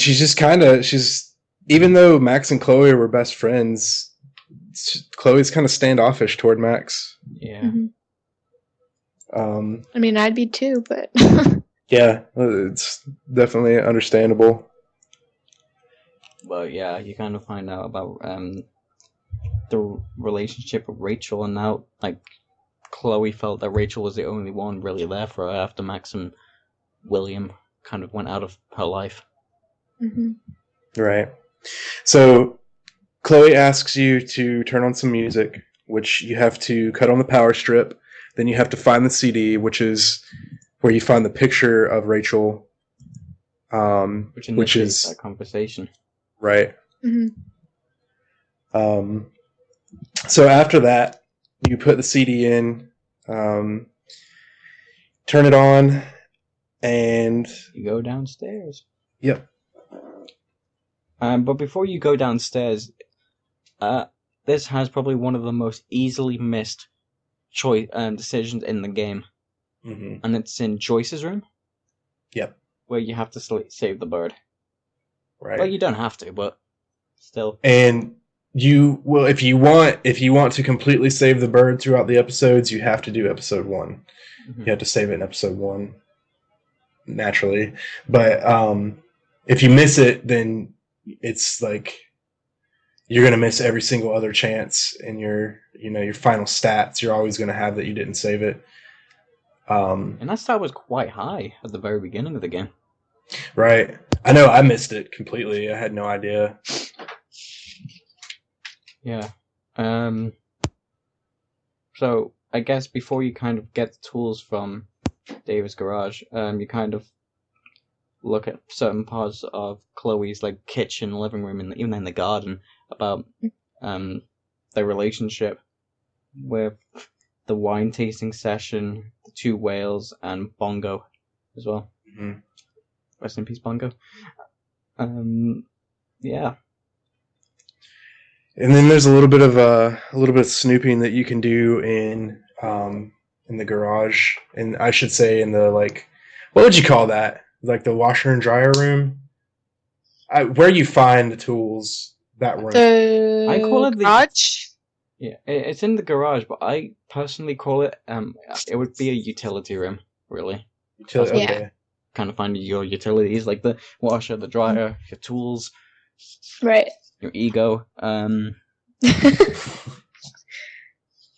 she's even though Max and Chloe were best friends, Chloe's kind of standoffish toward Max. Yeah. I mean, I'd be too, but yeah, it's definitely understandable. But yeah, you kind of find out about the relationship with Rachel, and now like Chloe felt that Rachel was the only one really there for her after Max and William kind of went out of her life. Right. So Chloe asks you to turn on some music, which you have to cut on the power strip. Then you have to find the CD, which is where you find the picture of Rachel, which is that conversation. Right. So after that, you put the CD in, turn it on, and you go downstairs. Yep. But before you go downstairs, this has probably one of the most easily missed decisions in the game. And it's in Joyce's room. Yep. Where you have to save the bird. Right. Well, you don't have to, but still. And if you want to completely save the bird throughout the episodes, you have to do episode 1. You have to save it in episode 1, naturally. But if you miss it, then it's like you're gonna miss every single other chance in your final stats. You're always gonna have that you didn't save it. And that stat was quite high at the very beginning of the game. Right. I know. I missed it completely. I had no idea. Yeah. So I guess before you kind of get the tools from David's garage, you kind of look at certain parts of Chloe's like kitchen, living room, and even in the garden about their relationship with the wine tasting session, the 2 whales, and Bongo as well. Rest in peace, Bongo. Yeah. And then there's a little bit of snooping that you can do in the garage, and I should say in the what would you call that? Like the washer and dryer room, where you find the tools that room. I call it the garage. Yeah, it's in the garage, but I personally call it it would be a utility room, really. Okay. Yeah. Kind of find your utilities like the washer, the dryer, your tools, right? Your ego. I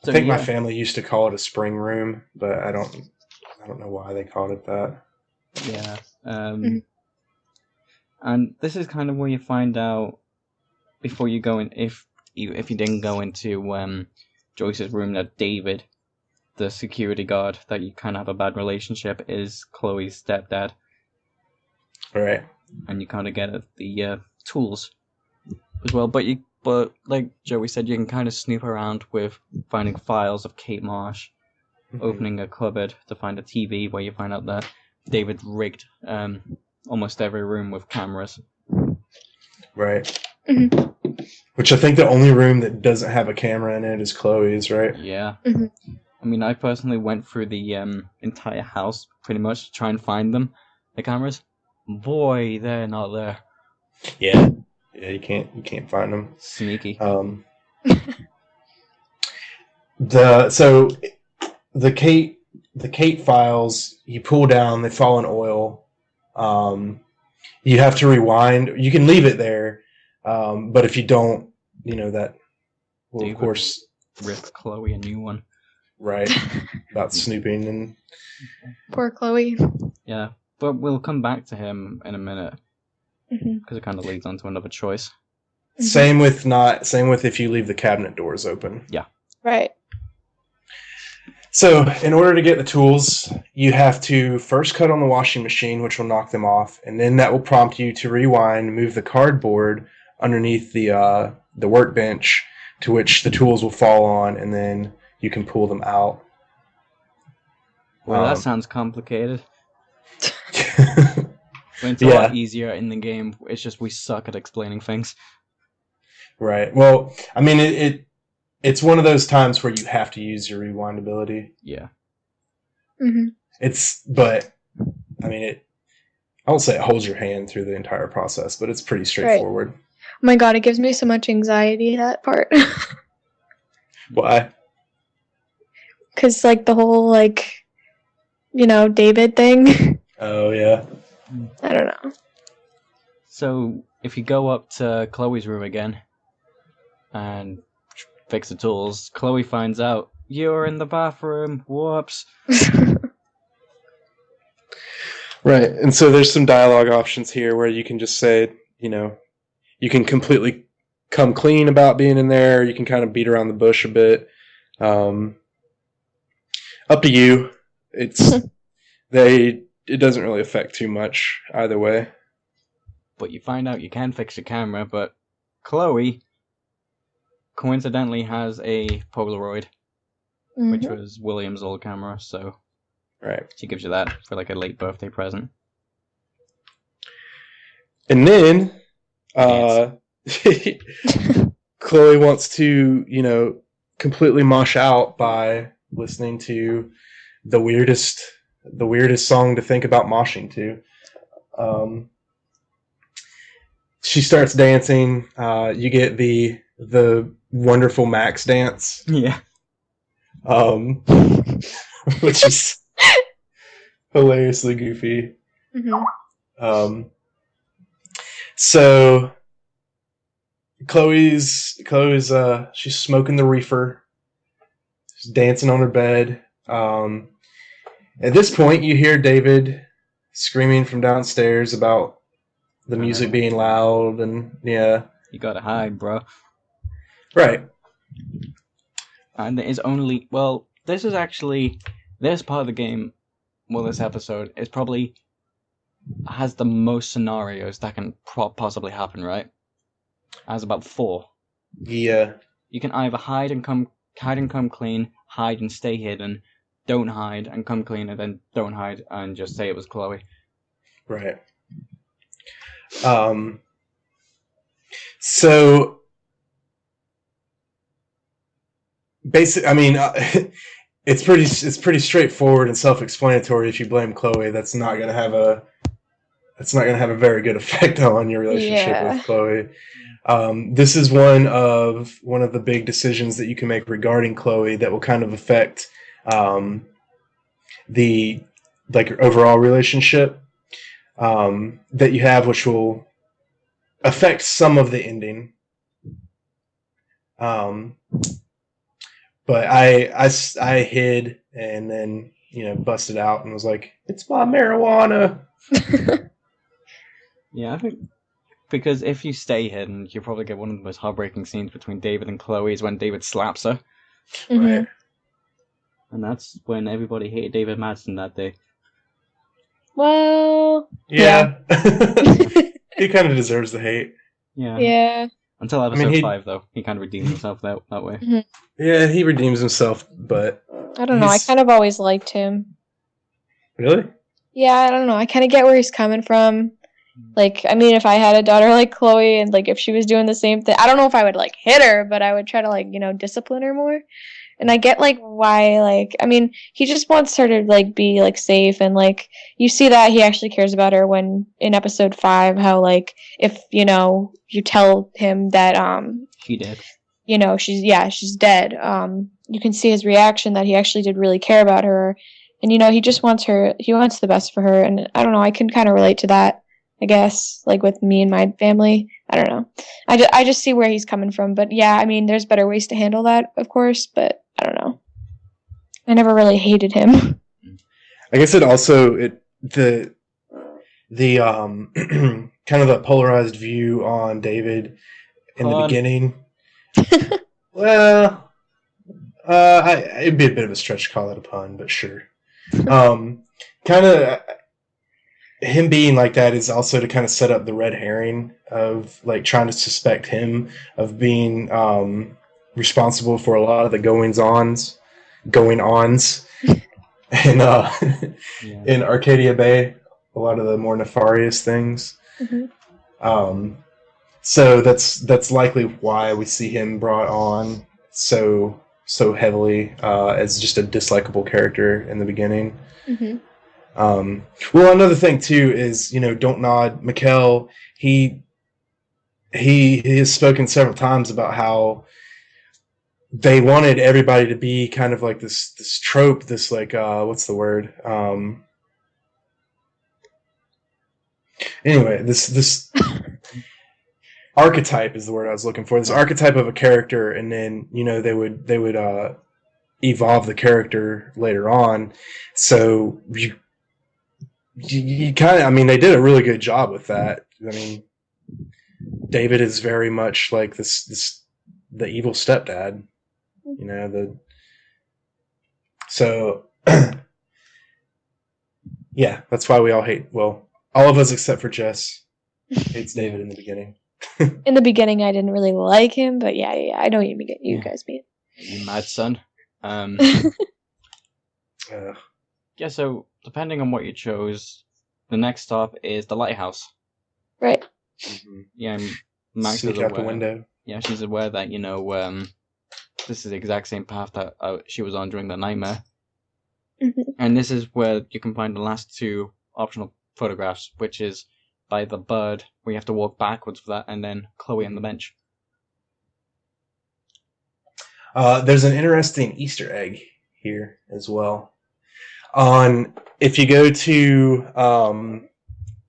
think my family used to call it a spring room, but I don't know why they called it that. Yeah. And this is kind of where you find out before you go in, if you didn't go into Joyce's room, that David, the security guard that you kind of have a bad relationship, is Chloe's stepdad. Right. And you kind of get the tools as well, but like Joey said, you can kind of snoop around with finding files of Kate Marsh, opening a cupboard to find a TV, where you find out that David rigged almost every room with cameras. Right. Which I think the only room that doesn't have a camera in it is Chloe's, right? Yeah. I mean, I personally went through the entire house pretty much to try and find them, the cameras. Boy, they're not there. Yeah. Yeah, you can't find them. Sneaky. The Kate files you pull down, they fall in oil. You have to rewind. You can leave it there, but if you don't, that will David of course rip Chloe a new one. Right. About snooping and Poor Chloe. Yeah, but we'll come back to him in a minute because it kind of leads on to another choice. Same with if you leave the cabinet doors open. Yeah. Right. So, in order to get the tools, you have to first cut on the washing machine, which will knock them off, and then that will prompt you to rewind, move the cardboard underneath the workbench, to which the tools will fall on, and then you can pull them out. Well, that sounds complicated. When it's a Yeah. lot easier in the game. It's just we suck at explaining things. Right. Well, I mean, it's one of those times where you have to use your rewind ability. Yeah. But I mean, I won't say it holds your hand through the entire process, but it's pretty straightforward. Oh my god, it gives me so much anxiety, that part. Why? Because, like, the whole, like, David thing. Oh, yeah. I don't know. So, if you go up to Chloe's room again and fix the tools, Chloe finds out you're in the bathroom. Whoops. Right. And so there's some dialogue options here where you can just say, you can completely come clean about being in there. You can kind of beat around the bush a bit. Up to you. It doesn't really affect too much either way. But you find out you can fix your camera, but Chloe coincidentally has a Polaroid, which was William's old camera, so right. She gives you that for like a late birthday present. And then Chloe wants to, completely mosh out by listening to the weirdest song to think about moshing to. She starts dancing. You get the wonderful Max dance. Yeah. Which is hilariously goofy. So Chloe's she's smoking the reefer. She's dancing on her bed. At this point, you hear David screaming from downstairs about the music being loud, and yeah. You gotta hide, bro. Right. And there is only... Well, this part of the game, this episode, is probably... has the most scenarios that can possibly happen, right? It has about 4. Yeah. You can either hide and come clean, hide and stay hidden, don't hide and come clean, and then don't hide and just say it was Chloe. Right. So basically, I mean, it's pretty straightforward and self-explanatory. If you blame Chloe, that's not going to have a very good effect on your relationship with Chloe. This is one of the big decisions that you can make regarding Chloe that will kind of affect the overall relationship that you have, which will affect some of the ending. But I hid and then busted out and was like, "It's my marijuana." Yeah, I think because if you stay hidden, you'll probably get one of the most heartbreaking scenes between David and Chloe is when David slaps her. Right. And that's when everybody hated David Madsen that day. Well... Yeah. He kind of deserves the hate. Yeah. Yeah. Until episode 5, though. He kind of redeems himself that way. Yeah, he redeems himself, but... I don't know, I kind of always liked him. Really? Yeah, I don't know, I kind of get where he's coming from. Like, I mean, if I had a daughter like Chloe and, like, if she was doing the same thing... I don't know if I would, like, hit her, but I would try to, discipline her more. And I get, why, I mean, he just wants her to, be, safe. And, you see that he actually cares about her when, in episode 5, how, if, you tell him that, She did. She's dead. You can see his reaction that he actually did really care about her. And, he just wants he wants the best for her. And I don't know, I can kind of relate to that, I guess, with me and my family. I don't know. I just see where he's coming from. But, yeah, I mean, there's better ways to handle that, of course, but I don't know. I never really hated him. I guess it also the kind of the polarized view on David in the beginning. Well, it'd be a bit of a stretch to call it a pun, but sure. Kind of him being like that is also to kind of set up the red herring of trying to suspect him of being responsible for a lot of the going-ons, in Yeah. in Arcadia Bay, a lot of the more nefarious things. So that's likely why we see him brought on so heavily as just a dislikable character in the beginning. Well, another thing too is, don't nod. Mikkel, he has spoken several times about how they wanted everybody to be kind of like this trope, this like what's the word? Anyway, this archetype is the word I was looking for. This archetype of a character, and then they would evolve the character later on. So you kind of, I mean, they did a really good job with that. I mean, David is very much like the evil stepdad. So yeah, that's why we all hate. Well, all of us except for Jess hates David in the beginning. In the beginning, I didn't really like him, but yeah, I know you guys mean. You mad son. Yeah, so depending on what you chose, the next stop is the Lighthouse. Right. Mm-hmm. Yeah, Max Sneak is out aware. the window. Yeah, she's aware that this is the exact same path that she was on during the nightmare. And this is where you can find the last two optional photographs, which is by the bird, where you have to walk backwards for that, and then Chloe on the bench. There's an interesting Easter egg here as well. If you go to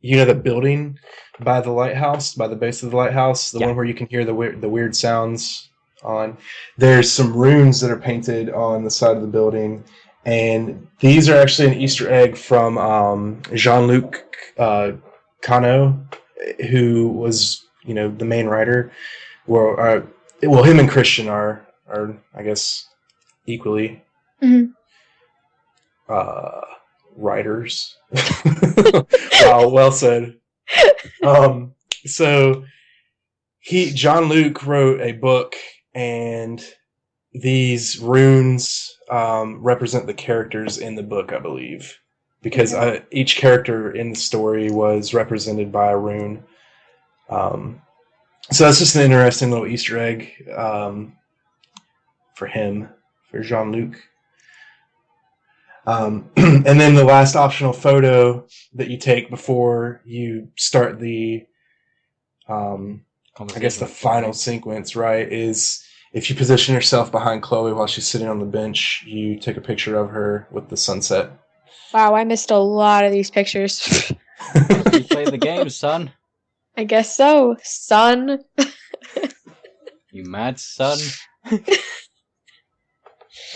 the building by the lighthouse, by the base of the lighthouse, the one where you can hear the weird sounds on, there's some runes that are painted on the side of the building, and these are actually an Easter egg from Jean-Luc Cano, who was the main writer. Well, him and Christian are I guess equally writers. Wow, well said. So Jean-Luc wrote a book, and these runes represent the characters in the book, I believe, because each character in the story was represented by a rune. So that's just an interesting little Easter egg for Jean-Luc. And then the last optional photo that you take before you start the, I guess the final sequence, right, is if you position yourself behind Chloe while she's sitting on the bench, you take a picture of her with the sunset. Wow, I missed a lot of these pictures. You played the game, son. I guess so, son. You mad son?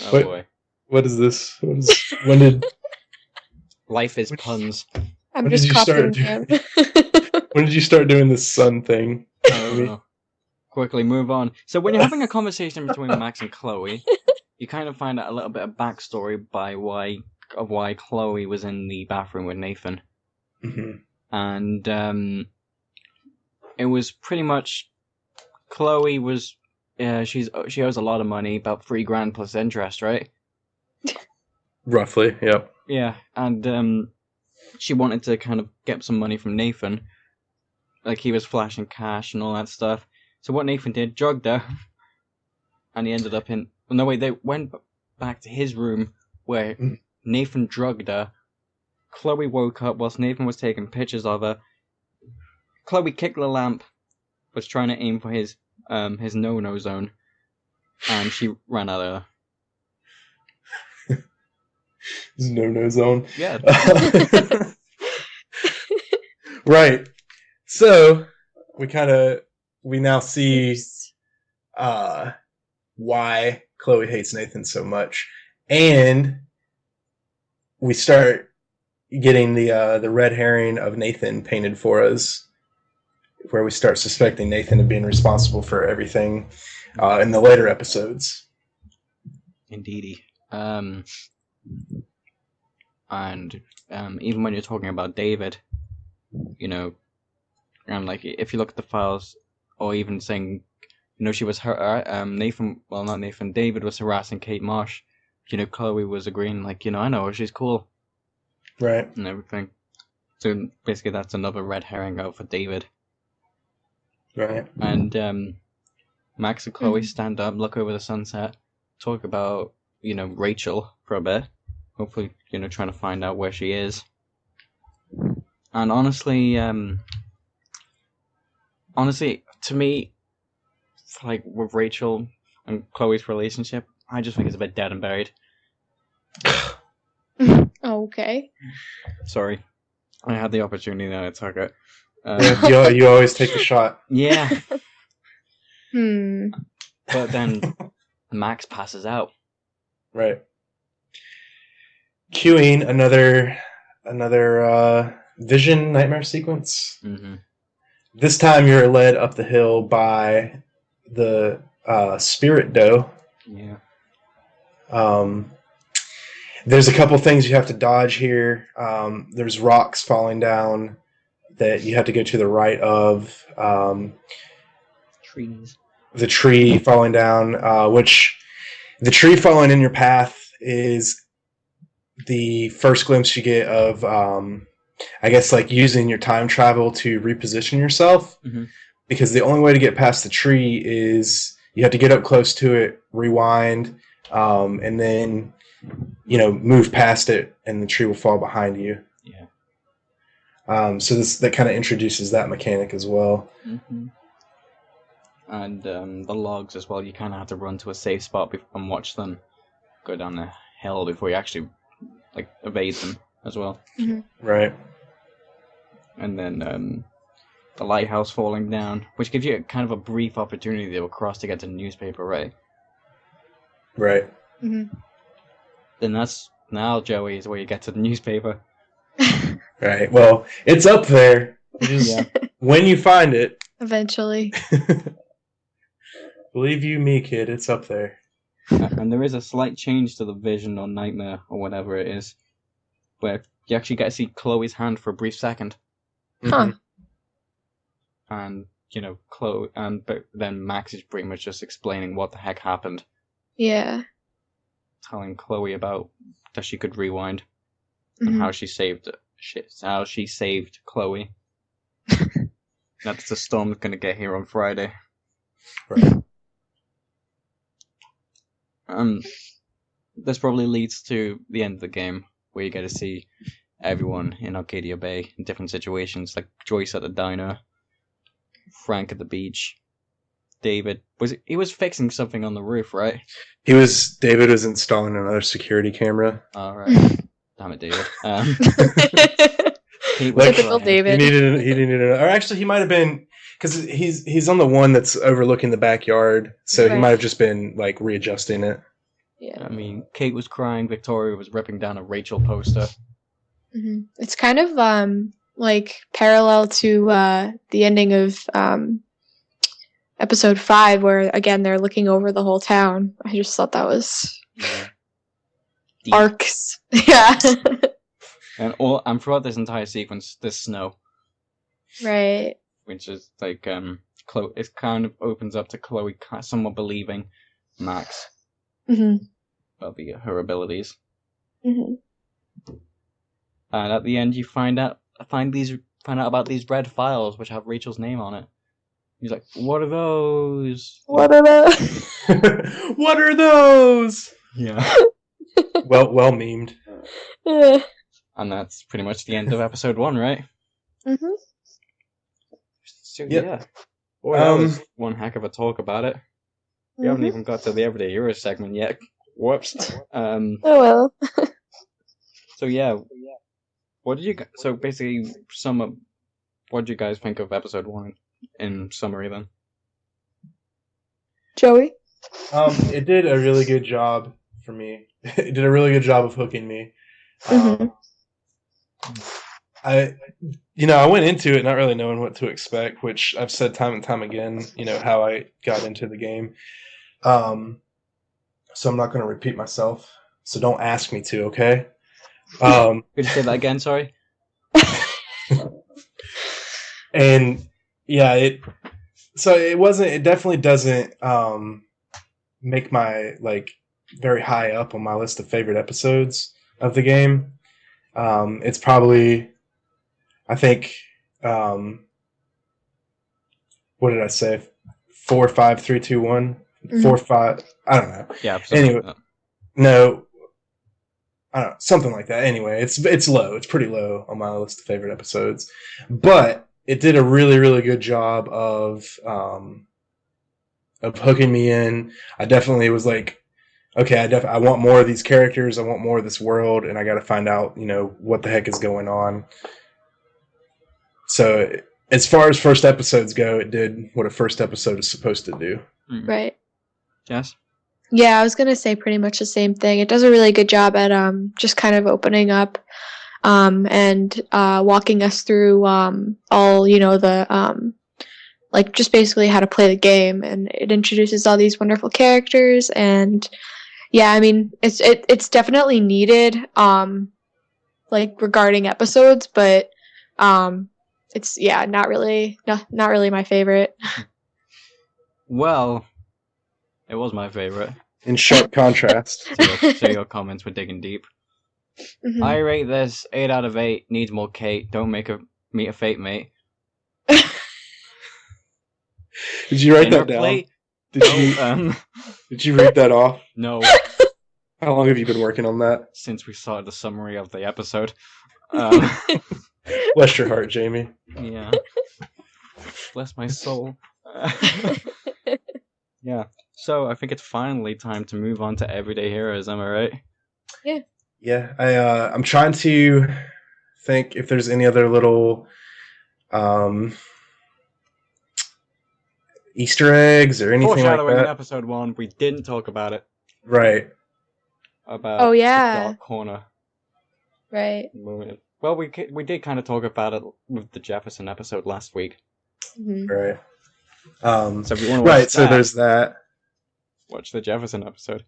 Oh What? Boy. What is this? When did... Life is puns. I'm When just did you copying start them. When did you start doing this sun thing? Oh, quickly move on. So when you're having a conversation between Max and Chloe, you kind of find out a little bit of backstory of why Chloe was in the bathroom with Nathan. Mm-hmm. And it was pretty much Chloe was she owes a lot of money, about $3,000 plus interest, right? Roughly, yep. Yeah, and she wanted to kind of get some money from Nathan, like he was flashing cash and all that stuff. So what Nathan did, drugged her, and he ended up in. Well, no, wait, they went back to his room where Nathan drugged her. Chloe woke up whilst Nathan was taking pictures of her. Chloe kicked the lamp, was trying to aim for his no-no zone, and she ran out of there. His no-no zone. Yeah. Right. So we now see why Chloe hates Nathan so much, and we start getting the red herring of Nathan painted for us, where we start suspecting Nathan of being responsible for everything in the later episodes. Indeedy. And even when you're talking about David, and like if you look at the files, or even saying, she was David was harassing Kate Marsh. Chloe was agreeing, like, I know her, she's cool. Right. And everything. So basically that's another red herring out for David. Right. And Max and Chloe stand up, look over the sunset, talk about, Rachel for a bit. Hopefully, trying to find out where she is. And honestly, to me, like with Rachel and Chloe's relationship, I just think it's a bit dead and buried. Okay. Sorry. I had the opportunity and I took it. You always take the shot. Yeah. But then Max passes out. Right. Cueing another vision nightmare sequence. Mm-hmm. This time you're led up the hill by the spirit doe. Yeah. There's a couple things you have to dodge here. There's rocks falling down that you have to go to the right of. Trees. The tree falling down, which the tree falling in your path is the first glimpse you get of, I guess, like using your time travel to reposition yourself. Mm-hmm. Because the only way to get past the tree is you have to get up close to it, rewind, and then, move past it, and the tree will fall behind you. Yeah. So that kind of introduces that mechanic as well. Mm-hmm. And the logs as well. You kind of have to run to a safe spot and watch them go down the hill before you actually evade them as well. Mm-hmm. Right. And then the lighthouse falling down, which gives you kind of a brief opportunity to cross to get to the newspaper, right? Right. Mm-hmm. Then that's now, Joey, is where you get to the newspaper. Right. Well, it's up there. When you find it. Eventually. Believe you me, kid, it's up there. And there is a slight change to the vision or nightmare or whatever it is, where you actually get to see Chloe's hand for a brief second. Huh. And, Chloe, but then Max is pretty much just explaining what the heck happened. Yeah. Telling Chloe about that she could rewind and how she saved Chloe. That's the storm's gonna get here on Friday. Right. This probably leads to the end of the game, where you get to see everyone in Arcadia Bay in different situations, like Joyce at the diner, Frank at the beach, David he was fixing something on the roof, right? David was installing another security camera. All right. Damn it, David. Typical David. He needed or actually he might have been, because he's on the one that's overlooking the backyard, so right. He might have just been readjusting it. Yeah. I mean, Kate was crying, Victoria was ripping down a Rachel poster. Mm-hmm. It's kind of parallel to the ending of episode 5, where again they're looking over the whole town. I just thought that was arcs. Yeah. And throughout this entire sequence, there's snow. Right. Which is Chloe. It kind of opens up to Chloe somewhat believing Max about her abilities. Mm-hmm. And at the end, you find out about these red files which have Rachel's name on it. He's like, "What are those? What are those? What are those?" Yeah. well memed. Yeah. And that's pretty much the end of episode 1, right? Mm-hmm. So, yeah. Boy, that was one heck of a talk about it. We haven't even got to the Everyday Hero segment yet. Whoops. Oh well. So yeah, what did you? So basically, what did you guys think of episode 1 in summary then? Joey? It did a really good job for me. It did a really good job of hooking me. I went into it not really knowing what to expect, which I've said time and time again, how I got into the game. So I'm not going to repeat myself. So don't ask me to, okay? Could you say that again, sorry? And yeah, So it wasn't. It definitely doesn't make my like very high up on my list of favorite episodes of the game. It's probably, I think, what did I say? 4, 5, 3, 2, 1. 4, 5. I don't know. Yeah. Anyway, Like no, I don't know, something like that. Anyway, it's low. It's pretty low on my list of favorite episodes, but it did a really, really good job of hooking me in. I definitely was like, okay, I want more of these characters. I want more of this world, and I got to find out, what the heck is going on. So, as far as first episodes go, it did what a first episode is supposed to do. Right. Yes. Yeah, I was gonna say pretty much the same thing. It does a really good job at just kind of opening up and walking us through all the like just basically how to play the game, and it introduces all these wonderful characters, and yeah, I mean it's definitely needed like regarding episodes, but it's not really my favorite. Well, it was my favorite. In sharp contrast. So your comments were digging deep. Mhm. I rate this 8 out of 8. Needs more Kate. Don't meet a fate mate. Did you write Dinner that down? plate? Did you read that off? No. How long have you been working on that? Since we started the summary of the episode. Bless your heart, Jamie. Yeah. Bless my soul. Yeah. So I think it's finally time to move on to Everyday Heroes. Am I right? Yeah, I'm trying to think if there's any other little Easter eggs or anything like Foreshadowing in that. episode 1, we didn't talk about it. Right. About Oh, yeah. the Dark Corner. Right. Well, we did kind of talk about it with the Jefferson episode last week. Mhm. Right. So if you want to watch Right. So there's that. watch the Jefferson episode.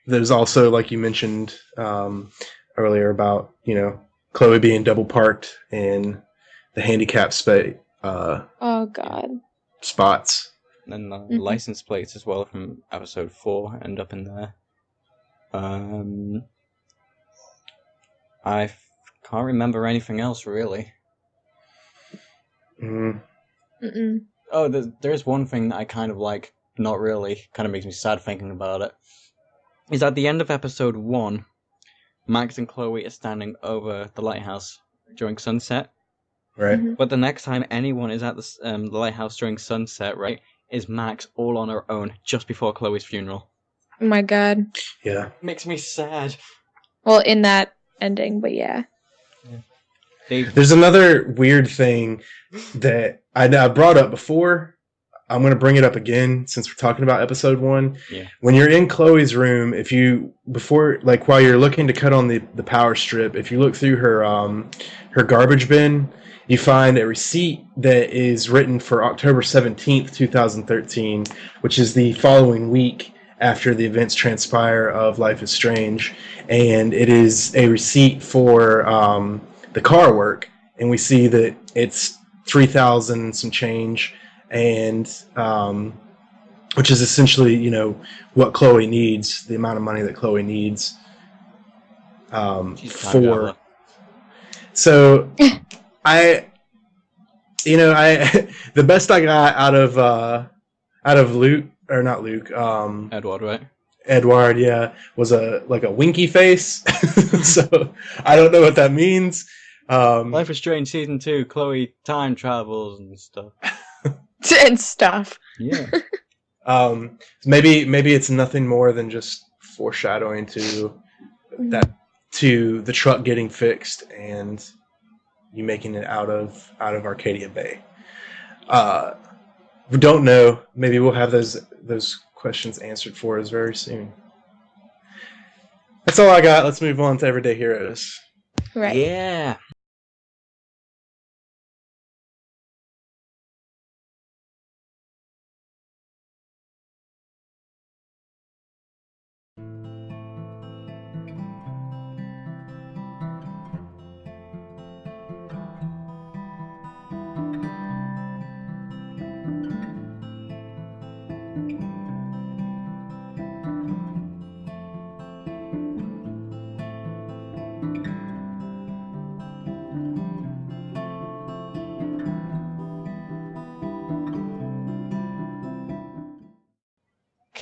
There's also, like you mentioned earlier, about Chloe being double parked in the handicap Oh God. spots. And then the Mhm. license plates as well from episode 4 end up in there. I can't remember anything else really. Mm. Mm-mm. Oh, there's one thing that I kind of like, not really, kind of makes me sad thinking about it. Is at the end of episode 1, Max and Chloe are standing over the lighthouse during sunset. Right. Mhm. But the next time anyone is at the lighthouse during sunset, right, is Max all on her own just before Chloe's funeral. Oh my God. Yeah. Makes me sad. Well, in that ending, but yeah. There's another weird thing that I brought up before. I'm going to bring it up again since we're talking about episode 1. Yeah. When you're in Chloe's room, while you're looking to cut on the power strip, if you look through her garbage bin, you find a receipt that is written for October 17th, 2013, which is the following week after the events transpire of Life is Strange. And it is a receipt for the car work. And we see that it's $3,000 and some change, and which is essentially, what Chloe needs, the amount of money that Chloe needs She's for. So I the best I got out of Luke, or not Luke, Edward, right? Edward, yeah, was a winky face. So I don't know what that means. Life is Strange season 2, Chloe time travels and stuff. And stuff. Yeah. Maybe it's nothing more than just foreshadowing to the truck getting fixed and you making it out of Arcadia Bay. We don't know. Maybe we'll have those questions answered for us very soon. That's all I got. Let's move on to Everyday Heroes. Right. Yeah.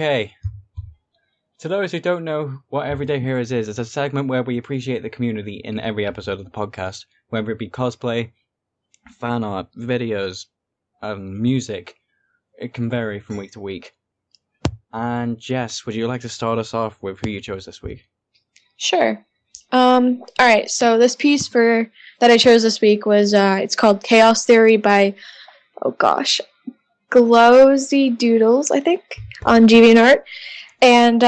Okay. To those who don't know what Everyday Heroes is, it's a segment where we appreciate the community in every episode of the podcast, whether it be cosplay, fan art, videos, music. It can vary from week to week. And Jess, would you like to start us off with who you chose this week? Sure. Alright, so this piece that I chose this week was, it's called Chaos Theory by, Glowsy Doodles, I think, on DeviantArt. And,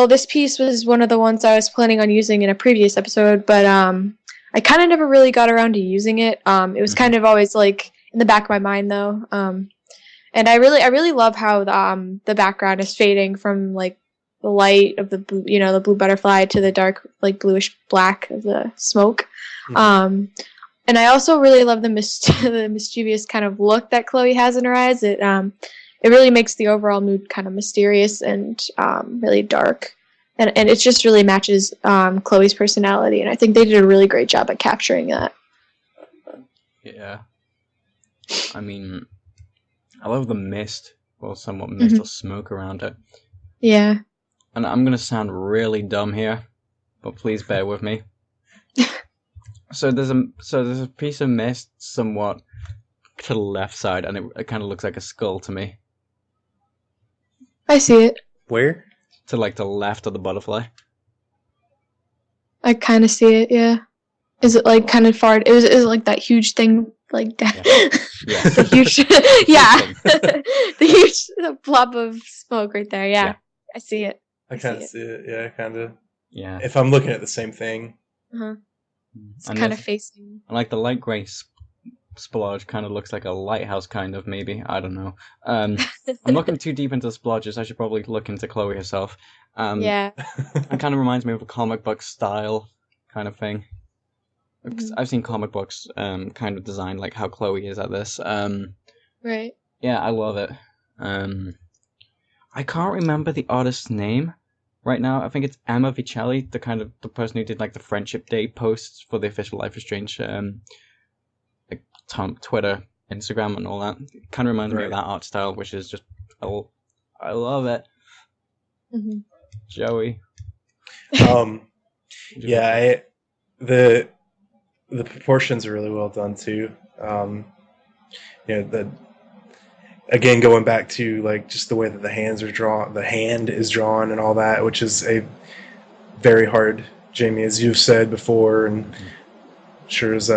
this piece was one of the ones I was planning on using in a previous episode, but, I kind of never really got around to using it. It was kind of always, like, in the back of my mind, though. And I really love how the background is fading from, like, the light of the blue, the blue butterfly to the dark, like, bluish black of the smoke. Mm-hmm. And I also really love the mischievous kind of look that Chloe has in her eyes. It really makes the overall mood kind of mysterious and really dark. And it just really matches Chloe's personality. And I think they did a really great job at capturing that. Yeah. I mean, I love the mist, or somewhat mist or smoke around it. Yeah. And I'm going to sound really dumb here, but please bear with me. So there's a piece of mist somewhat to the left side, and it kind of looks like a skull to me. I see it. Where? To, like, the left of the butterfly. I kind of see it, yeah. Is it, like, kind of far? Is it like that huge thing, like that? Yeah. The huge, yeah. The huge blob of smoke right there, yeah. I see it. I kind of see it, yeah, kind of. Yeah. If I'm looking at the same thing. Uh-huh. It's kind of facing. And, like, the light grey splodge kind of looks like a lighthouse, kind of, maybe. I don't know. I'm looking too deep into splodges. I should probably look into Chloe herself. Yeah. It kind of reminds me of a comic book style kind of thing. I've seen comic books kind of designed like how Chloe is at this. Right. Yeah, I love it. I can't remember the artist's name right now. I think it's Emma Vicelli, the person who did like the Friendship Day posts for the official Life is Strange like Twitter, Instagram, and all that. It kind of reminds me of that art style, which is just I love it. Mm-hmm. Joey. Yeah, the proportions are really well done too. Again, going back to like just the way that the hand is drawn and all that, which is a very hard, Jamie, as you've said before, and sure as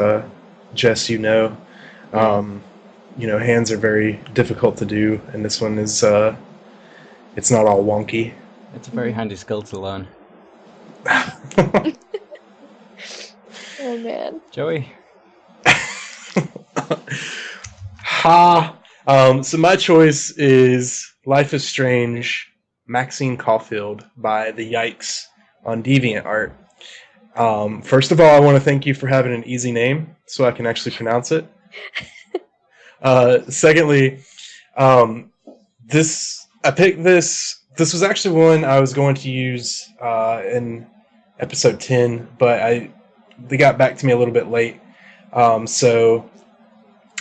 Jess, hands are very difficult to do, and this one is it's not all wonky. It's a very handy skill to learn. Oh man, Joey. Ha. So my choice is Life is Strange, Maxine Caulfield by the Yikes on DeviantArt. First of all, I want to thank you for having an easy name so I can actually pronounce it. Secondly, this was actually one I was going to use in episode 10, but they got back to me a little bit late, so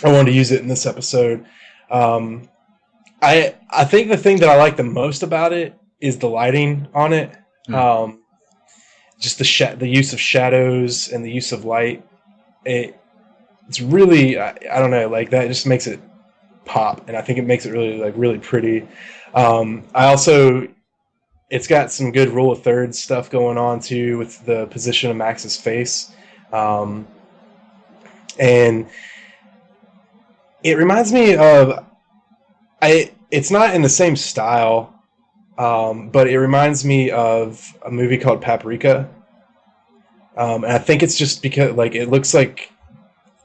I wanted to use it in this episode. I think the thing that I like the most about it is the lighting on it. Just the use of shadows and the use of light. It's really, I don't know, like that just makes it pop, and I think it makes it really pretty. It's got some good rule of thirds stuff going on too with the position of Max's face. And it reminds me of, it's not in the same style, but it reminds me of a movie called Paprika. And I think it's just because like it looks like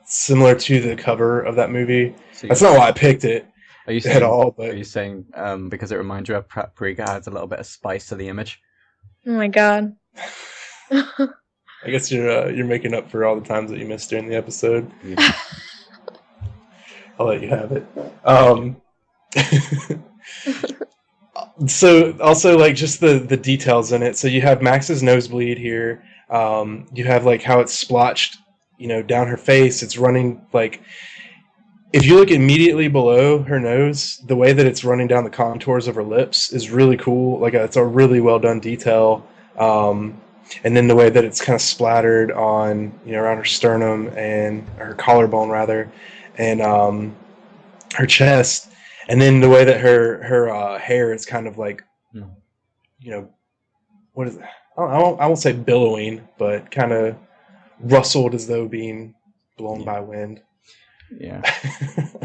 similar to the cover of that movie. So that's not why I picked it at all. But are you saying because it reminds you of Paprika, adds a little bit of spice to the image? Oh my god. I guess you're making up for all the times that you missed during the episode. Yeah. I'll let you have it. So also like just the details in it. So you have Max's nosebleed here. You have like how it's splotched, down her face. It's running like if you look immediately below her nose, the way that it's running down the contours of her lips is really cool. Like it's a really well done detail. And then the way that it's kind of splattered on, around her sternum and her collarbone rather, and her chest, and then the way that her hair is kind of like, what is it? I won't say billowing, but kind of rustled as though being blown by wind. Yeah,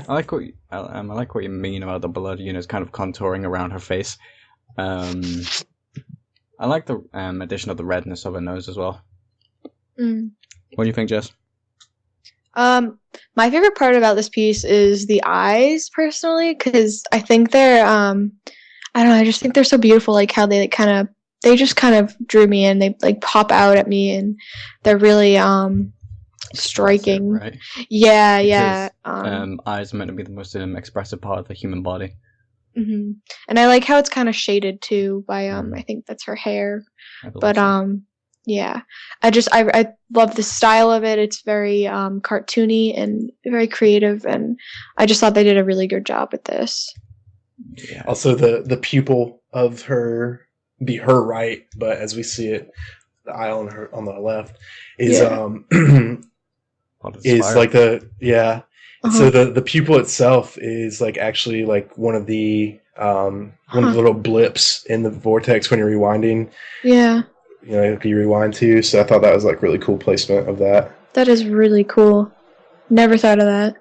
I like what you mean about the blood. It's kind of contouring around her face. I like the addition of the redness of her nose as well. Mm. What do you think, Jess? My favorite part about this piece is the eyes, personally, because I think they're, I don't know, I just think they're so beautiful, like how they just kind of drew me in. They like pop out at me, and they're really striking. Right? Yeah. Eyes are meant to be the most expressive part of the human body. Mm-hmm. And I like how it's kind of shaded too by I think that's her hair. But so. Yeah, I love the style of it. It's very cartoony and very creative, and I just thought they did a really good job with this. Yeah. Also, the pupil of her be her right, but as we see it, the eye on the left is is like Uh-huh. So the pupil itself is like actually like one of the little blips in the vortex when you're rewinding. Yeah. You rewind to. So I thought that was like really cool placement of that. That is really cool. Never thought of that.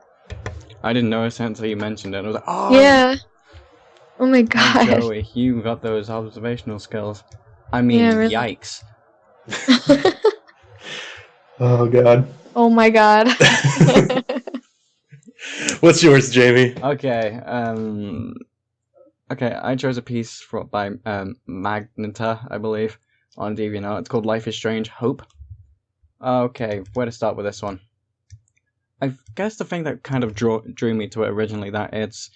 I didn't notice it until you mentioned it. I was like, oh yeah. Oh my god. Joey, you got those observational skills. I mean, yeah, really? Yikes. Oh god. Oh my god. What's yours, Jamie? Okay, I chose a piece by Magneta, I believe, on DeviantArt. It's called Life is Strange, Hope. Okay, where to start with this one? I guess the thing that kind of drew me to it originally, that it's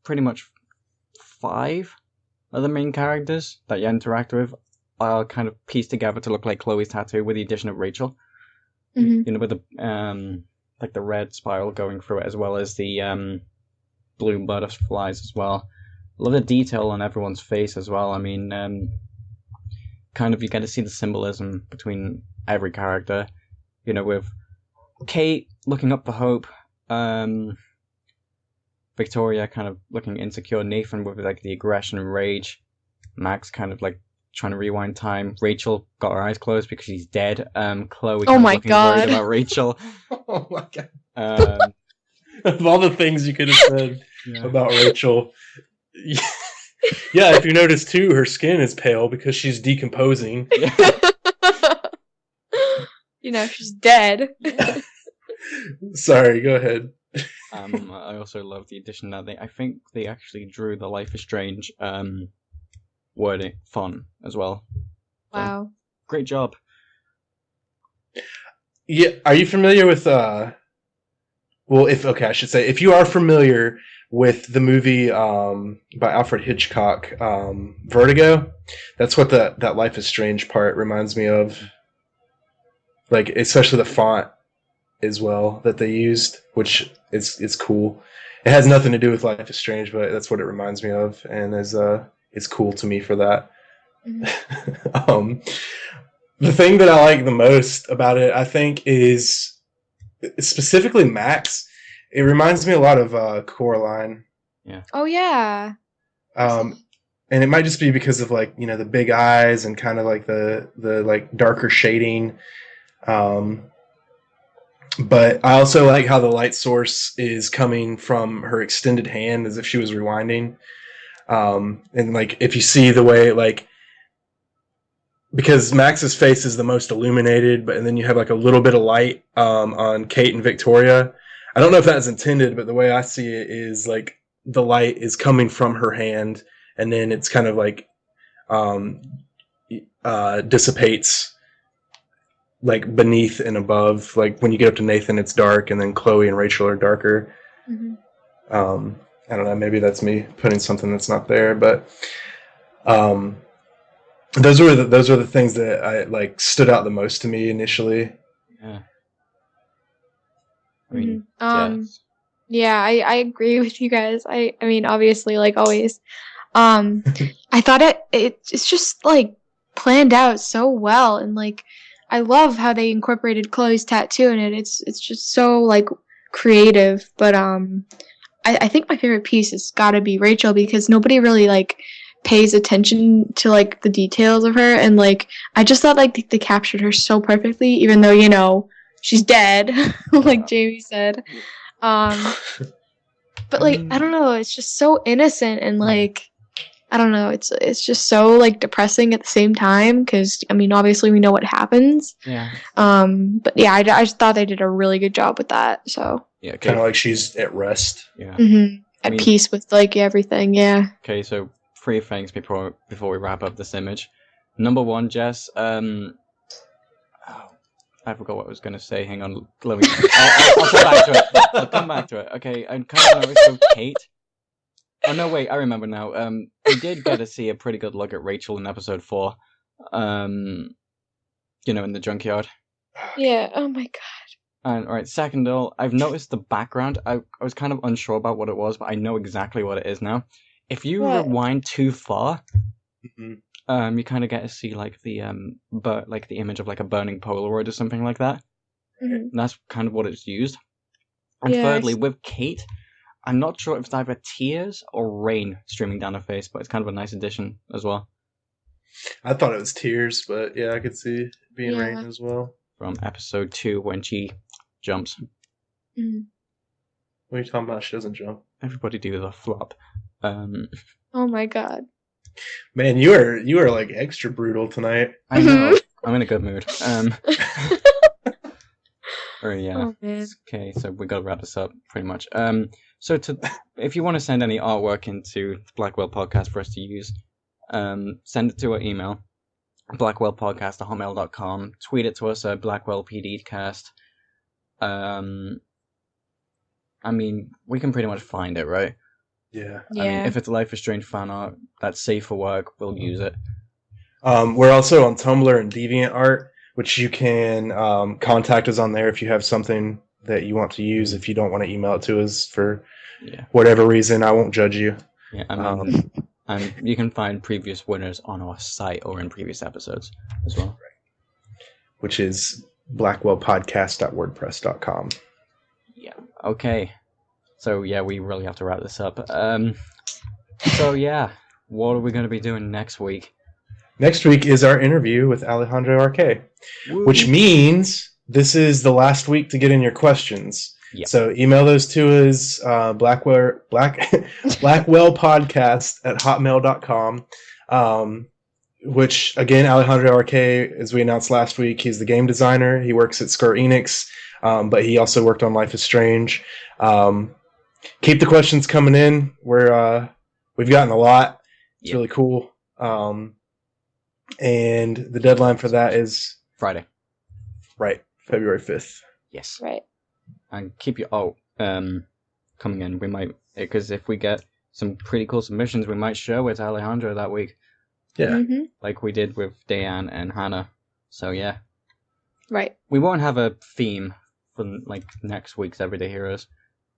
pretty much 5 of the main characters that you interact with are kind of pieced together to look like Chloe's tattoo with the addition of Rachel. Mm-hmm. With the like the red spiral going through it, as well as the blue butterflies as well. A lot of detail on everyone's face as well. I mean, kind of you get to see the symbolism between every character. With Kate looking up for hope, Victoria kind of looking insecure, Nathan with like the aggression and rage, Max kind of like trying to rewind time. Rachel got her eyes closed because she's dead. Chloe kind of looking worried about Rachel. Oh my god. Of all the things you could have said about Rachel. Yeah, if you notice too, her skin is pale because she's decomposing. She's dead. Sorry, go ahead. I also love the addition that I think they actually drew the Life is Strange wording fun as well. Wow. So, great job. Yeah, are you familiar with I should say, if you are familiar with the movie by Alfred Hitchcock, Vertigo, that's what that Life is Strange part reminds me of. Like, especially the font as well that they used, which is cool. It has nothing to do with Life is Strange, but that's what it reminds me of, and it's cool to me for that. Mm-hmm. The thing that I like the most about it, I think, is specifically Max. It reminds me a lot of Coraline. Yeah. Oh yeah. And it might just be because of like the big eyes and kind of like the like darker shading. But I also like how the light source is coming from her extended hand as if she was rewinding. And like if you see the way like, because Max's face is the most illuminated, and then you have like a little bit of light on Kate and Victoria. I don't know if that's intended, but the way I see it is like the light is coming from her hand, and then it's kind of like dissipates like beneath and above. Like when you get up to Nathan, it's dark, and then Chloe and Rachel are darker. Mm-hmm. I don't know. Maybe that's me putting something that's not there, but those were the things that I like stood out the most to me initially. Yeah. I mean, Jess. Yeah, I agree with you guys. I mean, obviously, like always. I thought it's just like planned out so well, and like I love how they incorporated Chloe's tattoo in it. It's just so like creative. But I think my favorite piece has got to be Rachel, because nobody really like pays attention to like the details of her, and like I just thought like they captured her so perfectly, even though she's dead, like Jamie said. But like I don't know, it's just so innocent, and like I don't know, it's just so like depressing at the same time, because I mean obviously we know what happens. Yeah. But yeah, I just thought they did a really good job with that. So Yeah. Kind of like she's at rest. Yeah. At peace with like everything. Yeah. Okay, so 3 things before we wrap up this image. Number 1, Jess. I forgot what I was going to say. Hang on. I'll come back to it. I'll come back to it. Okay, I kind of noticed with Kate. Oh, no, wait. I remember now. We did get to see a pretty good look at Rachel in episode 4. In the junkyard. Yeah. Oh, my God. And, alright, second of all, I've noticed the background. I was kind of unsure about what it was, but I know exactly what it is now. If you rewind too far, you kind of get to see like the image of like a burning Polaroid or something like that. And that's kind of what it's used. And thirdly, with Kate, I'm not sure if it's either tears or rain streaming down her face, but it's kind of a nice addition as well. I thought it was tears, but yeah, I could see it being rain as well. From episode 2 when she jumps. What are you talking about? She doesn't jump. Everybody do the flop. Oh my God. Man, you are like extra brutal tonight. I know. I'm in a good mood. Or yeah. Oh, man. Okay, so we gotta wrap this up pretty much. So if you want to send any artwork into the Blackwell podcast for us to use, send it to our email, blackwellpodcast@hotmail.com. Tweet it to us at blackwellpdcast. I mean, we can pretty much find it, right? Yeah. I mean, if it's Life is Strange fan art that's safe for work, we'll use it. We're also on Tumblr and DeviantArt, which you can contact us on there if you have something that you want to use. If you don't want to email it to us for whatever reason, I won't judge you. Yeah, I mean, and you can find previous winners on our site or in previous episodes as well. Which is blackwellpodcast.wordpress.com. Yeah. Okay. So yeah, we really have to wrap this up. So yeah, what are we going to be doing next week? Next week is our interview with Alejandro RK, Woo. which means this is the last week to get in your questions. Yep. So email those to us, blackwellpodcast@hotmail.com. Which again, Alejandro RK, as we announced last week, he's the game designer. He works at Square Enix, but he also worked on Life is Strange. Keep the questions coming in. We've gotten a lot. It's really cool. And the deadline for that is Friday. Right, February 5th. Yes. Right. And keep your coming in. We might, because if we get some pretty cool submissions, we might show it to Alejandro that week. Yeah. Like we did with Diane and Hannah. So yeah. Right. We won't have a theme for like next week's Everyday Heroes.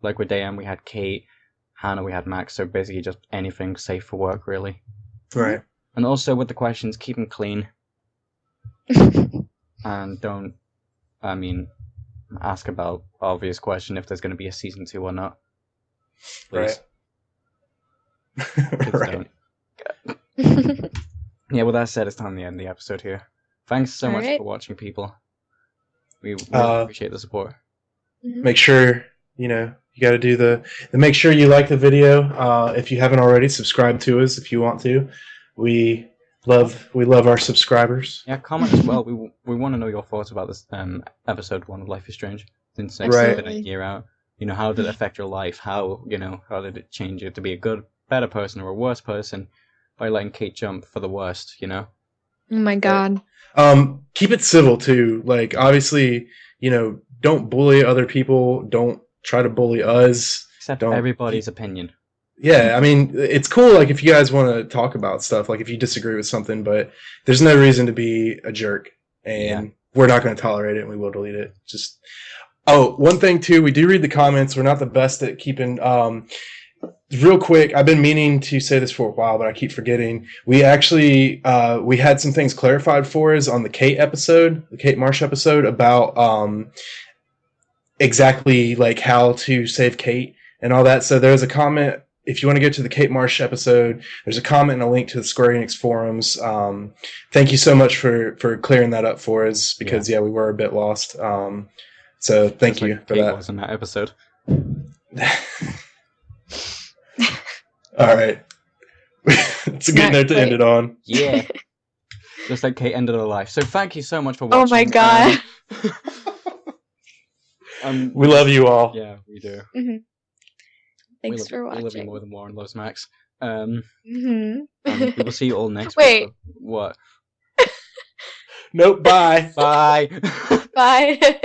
Like with Diane, we had Kate. Hannah, we had Max. So basically just anything safe for work, really. Right. And also with the questions, keep them clean. And don't, ask about obvious question if there's going to be a season 2 or not. Please. Right. Right. Yeah, with that said, it's time to end the episode here. Thanks so much for watching, people. We really appreciate the support. Make sure, you got to do make sure you like the video. If you haven't already, subscribe to us if you want to. We love our subscribers. Yeah, comment as well. We want to know your thoughts about this episode 1 of Life is Strange. Since it's been a year out, how did it affect your life? How did it change you to be a better person or a worse person by letting Kate jump for the worst? Oh my God. Keep it civil too. Like obviously, don't bully other people. Don't try to bully us. Accept everybody's opinion. Yeah, I mean, it's cool, like, if you guys want to talk about stuff, like, if you disagree with something, but there's no reason to be a jerk, and we're not going to tolerate it, and we will delete it. Just, Oh, one thing too, we do read the comments. We're not the best at keeping. Real quick, I've been meaning to say this for a while, but I keep forgetting. We actually we had some things clarified for us on the Kate episode, the Kate Marsh episode, about exactly like how to save Kate and all that. So there's a comment. If you want to go to the Kate Marsh episode, there's a comment and a link to the Square Enix forums. Thank you so much for clearing that up for us because we were a bit lost. So thank you for Kate that. was in that episode. All right. It's a good note to end it on. Yeah. Just like Kate ended her life. So thank you so much for watching. Oh my god. We love you all. Yeah, we do. Mm-hmm. Thanks for watching. We love you more than Warren loves Max. Mm-hmm. We will see you all next Wait. week. What? Nope, bye. Bye. Bye.